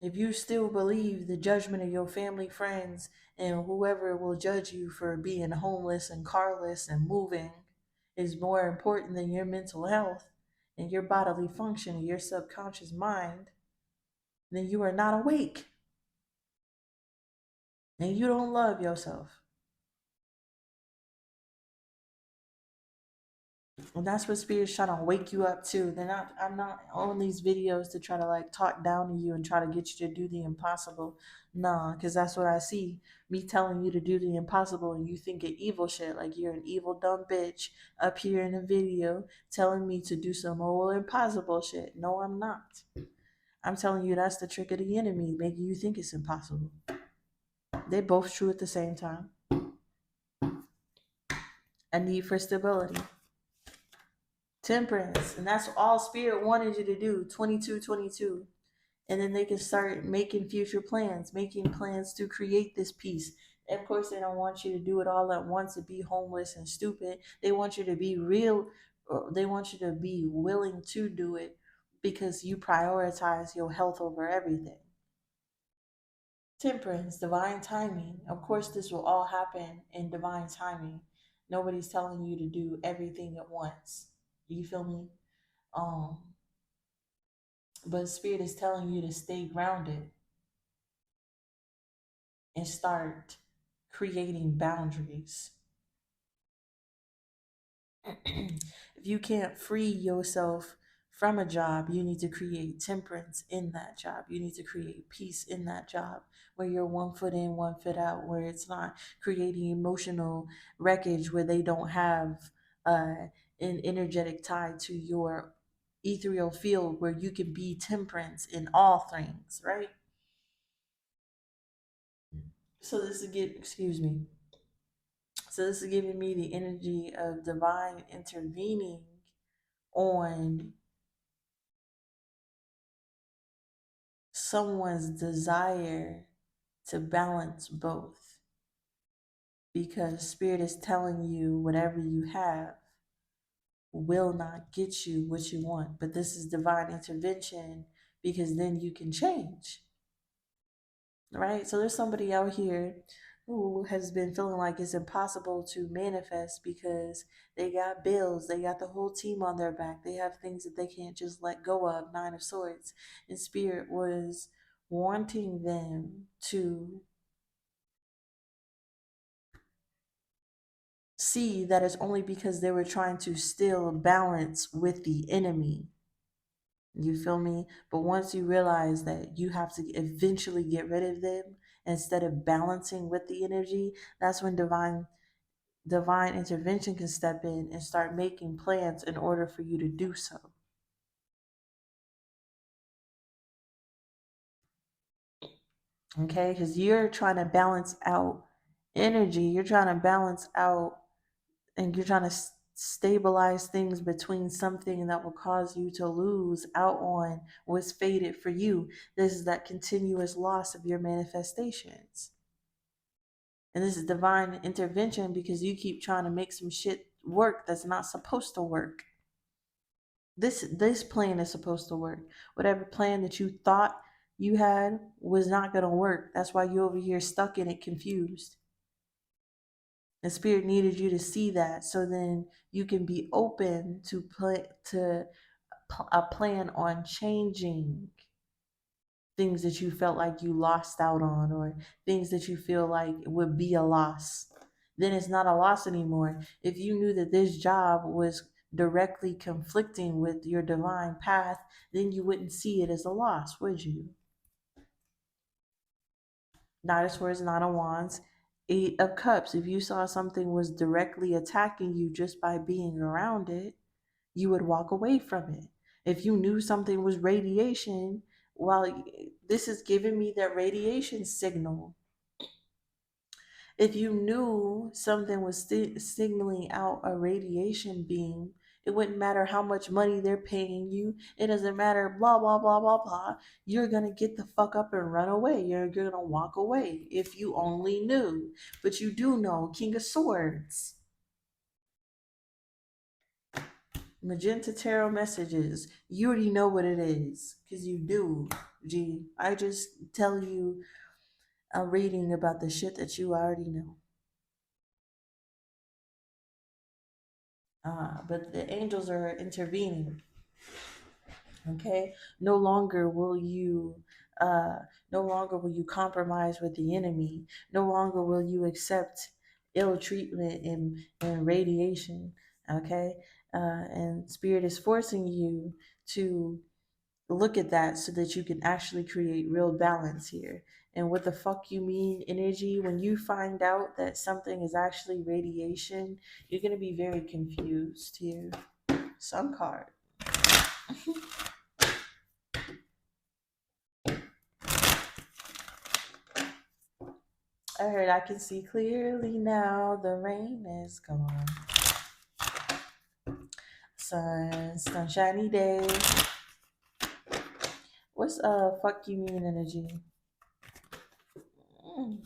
If you still believe the judgment of your family, friends, and whoever will judge you for being homeless and carless and moving is more important than your mental health and your bodily function and your subconscious mind, then you are not awake and you don't love yourself. And that's what spirit's trying to wake you up to. I'm not on these videos to try to like talk down to you and try to get you to do the impossible. Nah, because that's what I see. Me telling you to do the impossible and you think it evil shit, like you're an evil dumb bitch up here in a video telling me to do some old impossible shit. No, I'm not. I'm telling you, that's the trick of the enemy, making you think it's impossible. They're both true at the same time. A need for stability. Temperance. And that's all Spirit wanted you to do. 2222. And then they can start making future plans, making plans to create this peace. And of course, they don't want you to do it all at once and be homeless and stupid. They want you to be real, or they want you to be willing to do it because you prioritize your health over everything. Temperance, divine timing. Of course, this will all happen in divine timing. Nobody's telling you to do everything at once. You feel me? Um, but Spirit is telling you to stay grounded and start creating boundaries. If you can't free yourself from a job, you need to create temperance in that job. You need to create peace in that job where you're 1 foot in, 1 foot out, where it's not creating emotional wreckage, where they don't have an energetic tie to your ethereal field where you can be temperance in all things, right? So this is excuse me. So this is giving me the energy of divine intervening on someone's desire to balance both. Because Spirit is telling you whatever you have will not get you what you want. But this is divine intervention because then you can change. Right? So there's somebody out here who has been feeling like it's impossible to manifest because they got bills, they got the whole team on their back, they have things that they can't just let go of. 9 of Swords. And Spirit was wanting them to see that it's only because they were trying to still balance with the enemy. You feel me? But once you realize that you have to eventually get rid of them instead of balancing with the energy, that's when divine intervention can step in and start making plans in order for you to do so. Okay? Because you're trying to balance out energy, you're trying to balance out, and you're trying to stabilize things between something that will cause you to lose out on what's fated for you. This is that continuous loss of your manifestations. And this is divine intervention because you keep trying to make some shit work that's not supposed to work. This plan is supposed to work. Whatever plan that you thought you had was not going to work. That's why you're over here stuck in it, confused. The Spirit needed you to see that so then you can be open to a plan on changing things that you felt like you lost out on, or things that you feel like would be a loss. Then it's not a loss anymore. If you knew that this job was directly conflicting with your divine path, then you wouldn't see it as a loss, would you? 9 of Swords, 9 of Wands, 8 of Cups. If you saw something was directly attacking you just by being around it, you would walk away from it. If you knew something was radiation, well, this is giving me that radiation signal. If you knew something was signaling out a radiation beam, it wouldn't matter how much money they're paying you. It doesn't matter, blah, blah, blah, blah, blah. You're going to get the fuck up and run away. You're going to walk away if you only knew. But you do know, King of Swords. MagentaTarotMessages. You already know what it is because you do. G. I just tell you a reading about the shit that you already know. But the angels are intervening. Okay, no longer will you no longer will you compromise with the enemy. No longer will you accept ill treatment and radiation. Okay, and Spirit is forcing you to look at that so that you can actually create real balance here. And what the fuck you mean energy? When you find out that something is actually radiation, you're gonna be very confused here. Some card. I heard I can see clearly now. The rain is gone. Sunshiny day. What's fuck you mean energy?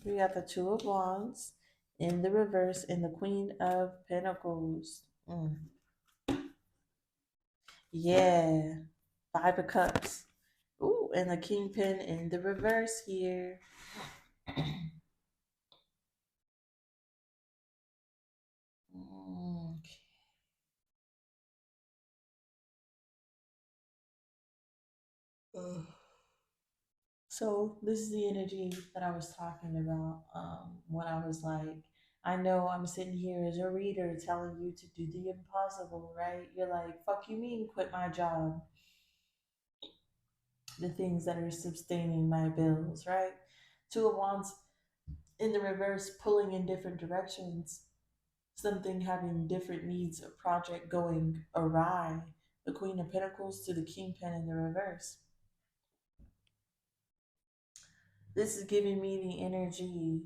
We got the Two of Wands in the reverse and the Queen of Pentacles. Yeah. Five of Cups. Ooh, and the Kingpin in the reverse here. Okay. Ugh. So this is the energy that I was talking about when I was like, I know I'm sitting here as a reader telling you to do the impossible, right? You're like, fuck you mean quit my job? The things that are sustaining my bills, right? Two of Wands in the reverse, pulling in different directions, something having different needs, a project going awry. The Queen of Pentacles to the Kingpin in the reverse. This is giving me the energy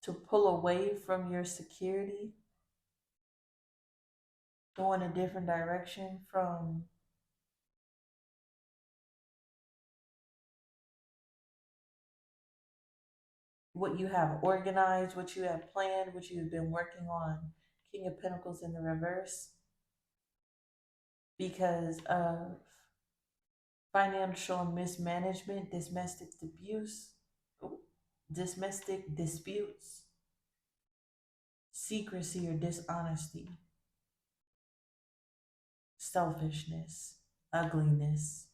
to pull away from your security, go in a different direction from what you have organized, what you have planned, what you've been working on. King of Pentacles in the reverse because of financial mismanagement, domestic abuse, domestic disputes, secrecy or dishonesty, selfishness, ugliness,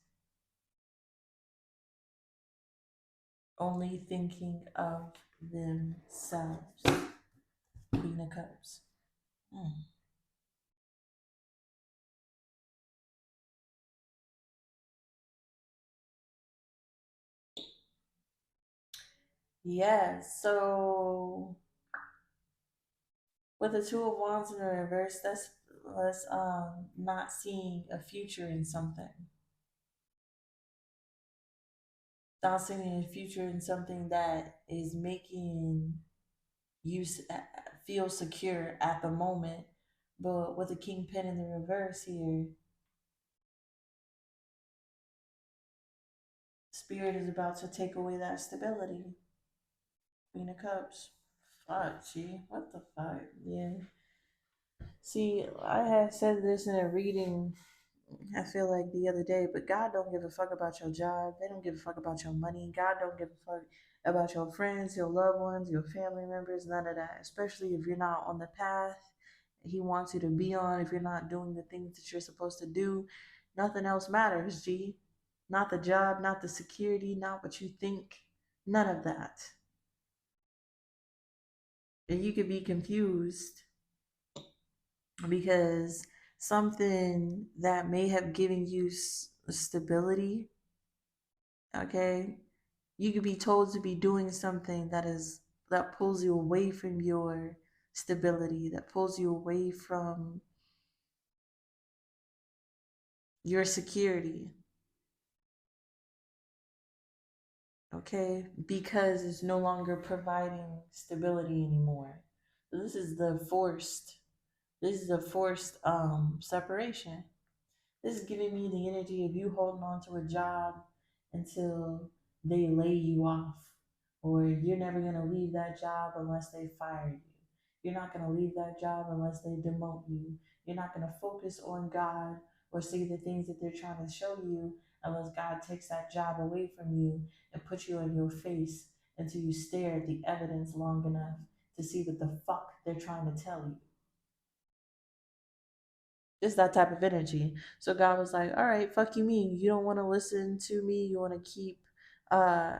only thinking of themselves. Queen of Cups. Hmm. Yes, so with the Two of Wands in the reverse, that's not seeing a future in something. Not seeing a future in something that is making you feel secure at the moment. But with the Kingpin in the reverse here, Spirit is about to take away that stability. Queen of Cups. Fuck, gee. What the fuck? Yeah. See, I had said this in a reading, I feel like the other day, but God don't give a fuck about your job. They don't give a fuck about your money. God don't give a fuck about your friends, your loved ones, your family members, none of that. Especially if you're not on the path He wants you to be on, if you're not doing the things that you're supposed to do, nothing else matters, G. Not the job, not the security, not what you think, none of that. And you could be confused because something that may have given you stability, okay, you could be told to be doing something that pulls you away from your stability, that pulls you away from your security, okay, because it's no longer providing stability anymore. So this is a forced separation. This is giving me the energy of you holding on to a job until they lay you off, or you're never going to leave that job unless they fire you. You're not going to leave that job unless they demote you. You're not going to focus on God or see the things that they're trying to show you unless God takes that job away from you and puts you in your face until you stare at the evidence long enough to see what the fuck they're trying to tell you. It's that type of energy. So God was like, all right, fuck you mean. You don't want to listen to me. Uh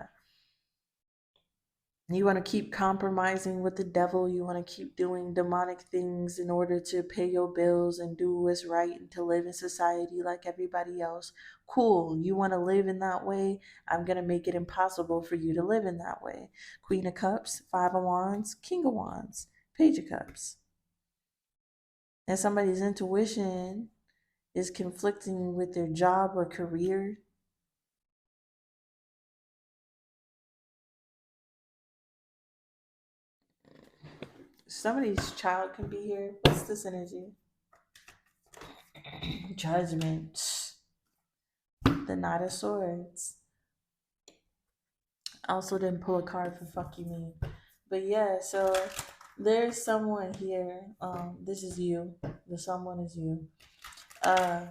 you want to keep compromising with the devil. You want to keep doing demonic things in order to pay your bills and do what's right and to live in society like everybody else. Cool. You want to live in that way? I'm going to make it impossible for you to live in that way. Queen of Cups, Five of Wands, King of Wands, Page of Cups. And somebody's intuition is conflicting with their job or career. Somebody's child can be here. What's this energy? Judgment. The Knight of Swords. I also didn't pull a card for fuck you mean. But yeah, so there's someone here. This is you. The someone is you. Uh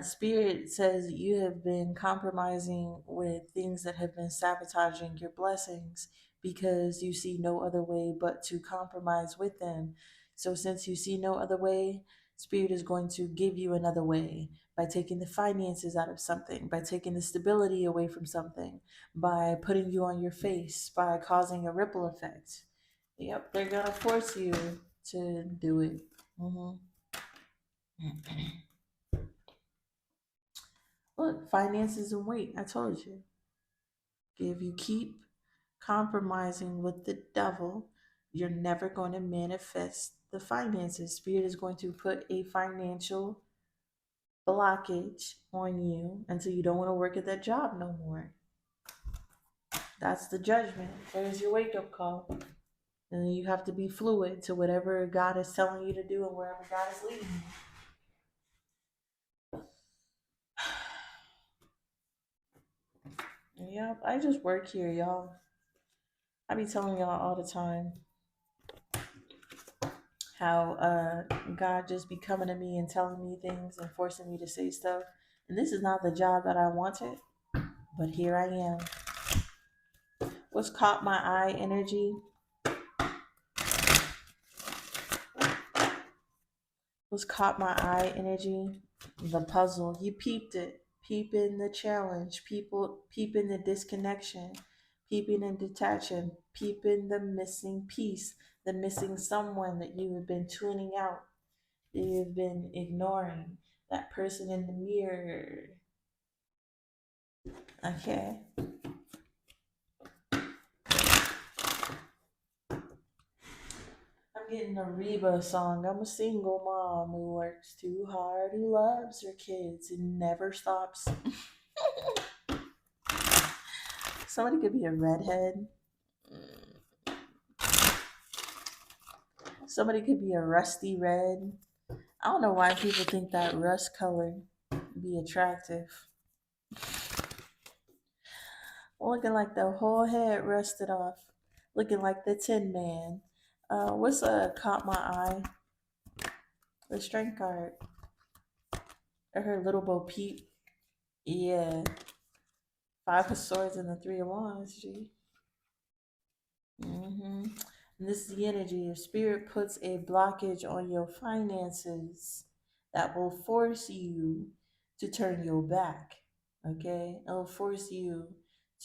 Spirit says you have been compromising with things that have been sabotaging your blessings because you see no other way but to compromise with them. So, since you see no other way, Spirit is going to give you another way by taking the finances out of something, by taking the stability away from something, by putting you on your face, by causing a ripple effect. Yep, they're going to force you to do it. Mm-hmm. Look, finances and weight. I told you. If you keep compromising with the devil, you're never going to manifest the finances. Spirit is going to put a financial blockage on you until you don't want to work at that job no more. That's the judgment. There's your wake up call. And then you have to be fluid to whatever God is telling you to do and wherever God is leading you. Yep, I just work here, y'all. I be telling y'all all the time how God just be coming to me and telling me things and forcing me to say stuff. And this is not the job that I wanted, but here I am. What's caught my eye energy? What's caught my eye energy? The puzzle. You peeped it. Peeping the challenge. People peeping the disconnection. Peeping and detaching. Peeping the missing piece. The missing someone that you have been tuning out. That you've been ignoring. That person in the mirror. Okay. I'm getting a Reba song. I'm a single mom who works too hard, who loves her kids and never stops. Somebody could be a redhead. Somebody could be a rusty red. I don't know why people think that rust color be attractive. Looking like the whole head rusted off. Looking like the Tin Man. What's caught my eye? The strength card. I heard Little Bo Peep. Yeah. Five of Swords and the Three of Wands. Gee. Mm-hmm. And this is the energy. If Spirit puts a blockage on your finances, that will force you to turn your back. Okay? It'll force you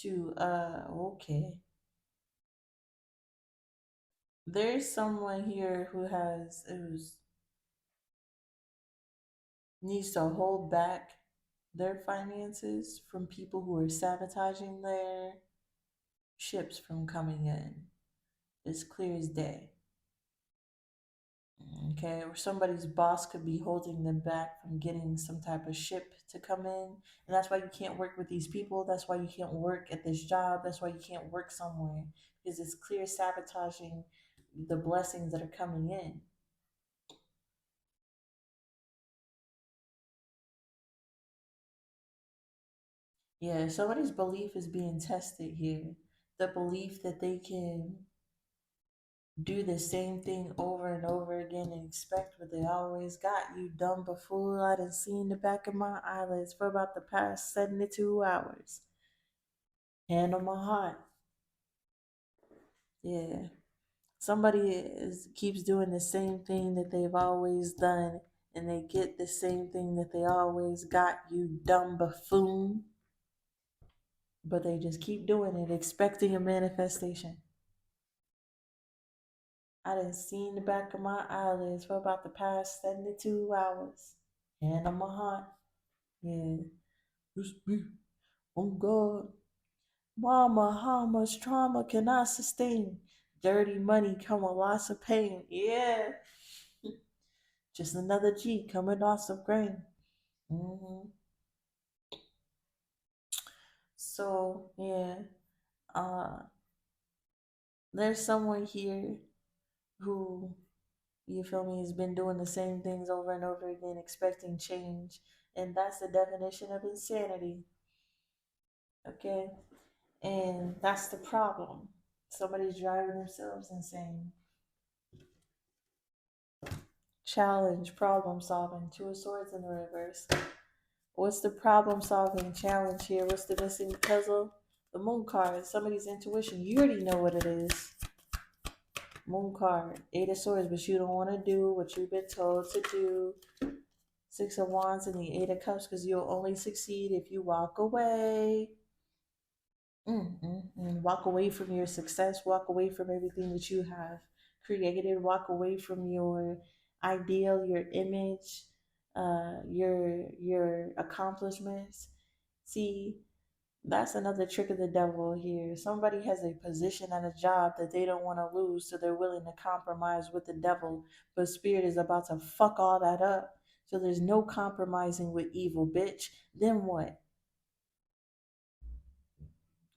to, okay. There's someone here who's needs to hold back their finances from people who are sabotaging their ships from coming in. It's clear as day. Okay, or somebody's boss could be holding them back from getting some type of ship to come in. And that's why you can't work with these people. That's why you can't work at this job. That's why you can't work somewhere. Because it's clear sabotaging the blessings that are coming in. Yeah, somebody's belief is being tested here. The belief that they can do the same thing over and over again and expect what they always got. You dumb buffool. I done seen the back of my eyelids for about the past 72 hours. Hand on my heart. Yeah. Somebody keeps doing the same thing that they've always done and they get the same thing that they always got, you dumb buffoon. But they just keep doing it, expecting a manifestation. I done seen the back of my eyelids for about the past 72 hours. Hand on my heart. Yeah. It's me. Oh God. Mama, how much trauma can I sustain? Dirty money come with lots of pain. Yeah. Just another G coming off some grain. Hmm. So yeah, uh, there's someone here who, you feel me, has been doing the same things over and over again, expecting change, and that's the definition of insanity. Okay, and that's the problem. Somebody's driving themselves insane. Challenge, problem solving, two of swords in the reverse. What's the problem solving challenge here? What's the missing puzzle? The moon card, somebody's intuition. You already know what it is. Moon card, eight of swords, but you don't want to do what you've been told to do. Six of wands and the eight of cups, because you'll only succeed if you walk away. Walk away from your success, walk away from everything that you have created, walk away from your ideal, your image, your accomplishments. See, that's another trick of the devil here. Somebody has a position and a job that they don't want to lose, so they're willing to compromise with the devil. But spirit is about to fuck all that up. So there's no compromising with evil, bitch. Then what?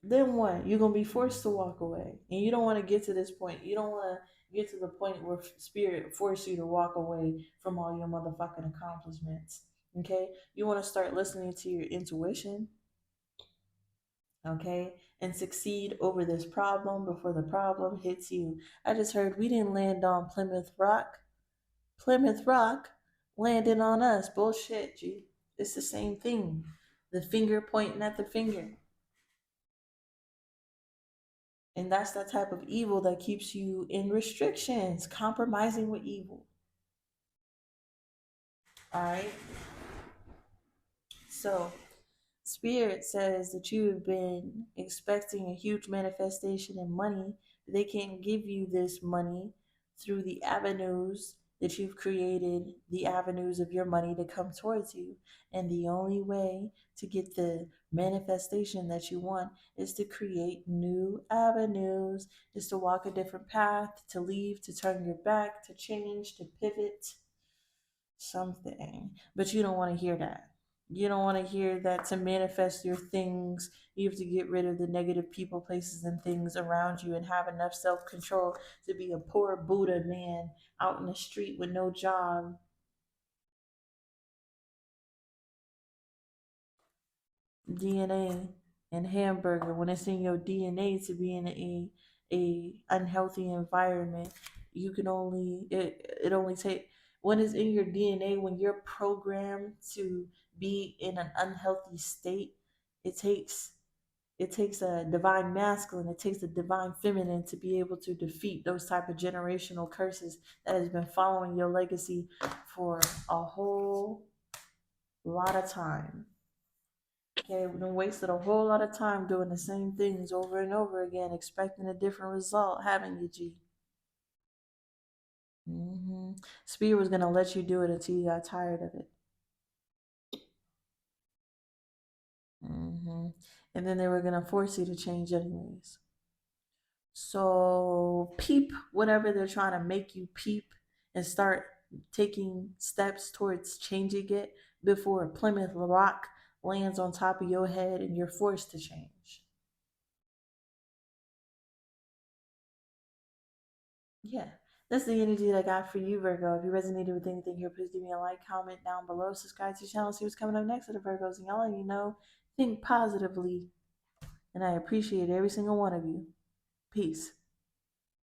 Then what? You're gonna be forced to walk away, and you don't want to get to this point. You don't want to get to the point where spirit force you to walk away from all your motherfucking accomplishments. Okay, you want to start listening to your intuition. Okay, and succeed over this problem before the problem hits you. I just heard we didn't land on Plymouth Rock. Plymouth Rock landed on us. Bullshit, G. It's the same thing. The finger pointing at the finger. And that's that type of evil that keeps you in restrictions, compromising with evil. All right. So, Spirit says that you have been expecting a huge manifestation in money. They can't give you this money through the avenues that you've created, the avenues of your money to come towards you. And the only way to get the manifestation that you want is to create new avenues, is to walk a different path, to leave, to turn your back, to change, to pivot something. But you don't want to hear that. You don't want to hear that to manifest your things, you have to get rid of the negative people, places, and things around you and have enough self control to be a poor Buddha man out in the street with no job. DNA and hamburger, when it's in your DNA to be in a unhealthy environment, you can only it only take when it's in your DNA, when you're programmed to be in an unhealthy state, it takes it takes a divine masculine, it takes a divine feminine to be able to defeat those type of generational curses that has been following your legacy for a whole lot of time. Okay, we've been wasted a whole lot of time doing the same things over and over again, expecting a different result, haven't you, G? Spirit was gonna let you do it until you got tired of it. And then they were gonna force you to change anyways. So peep whatever they're trying to make you peep, and start taking steps towards changing it before Plymouth Rock lands on top of your head and you're forced to change. Yeah, that's the energy that I got for you, Virgo. If you resonated with anything here, please give me a like, comment down below, subscribe to the channel, see what's coming up next to the Virgos. And y'all let me know, think positively. And I appreciate every single one of you. Peace.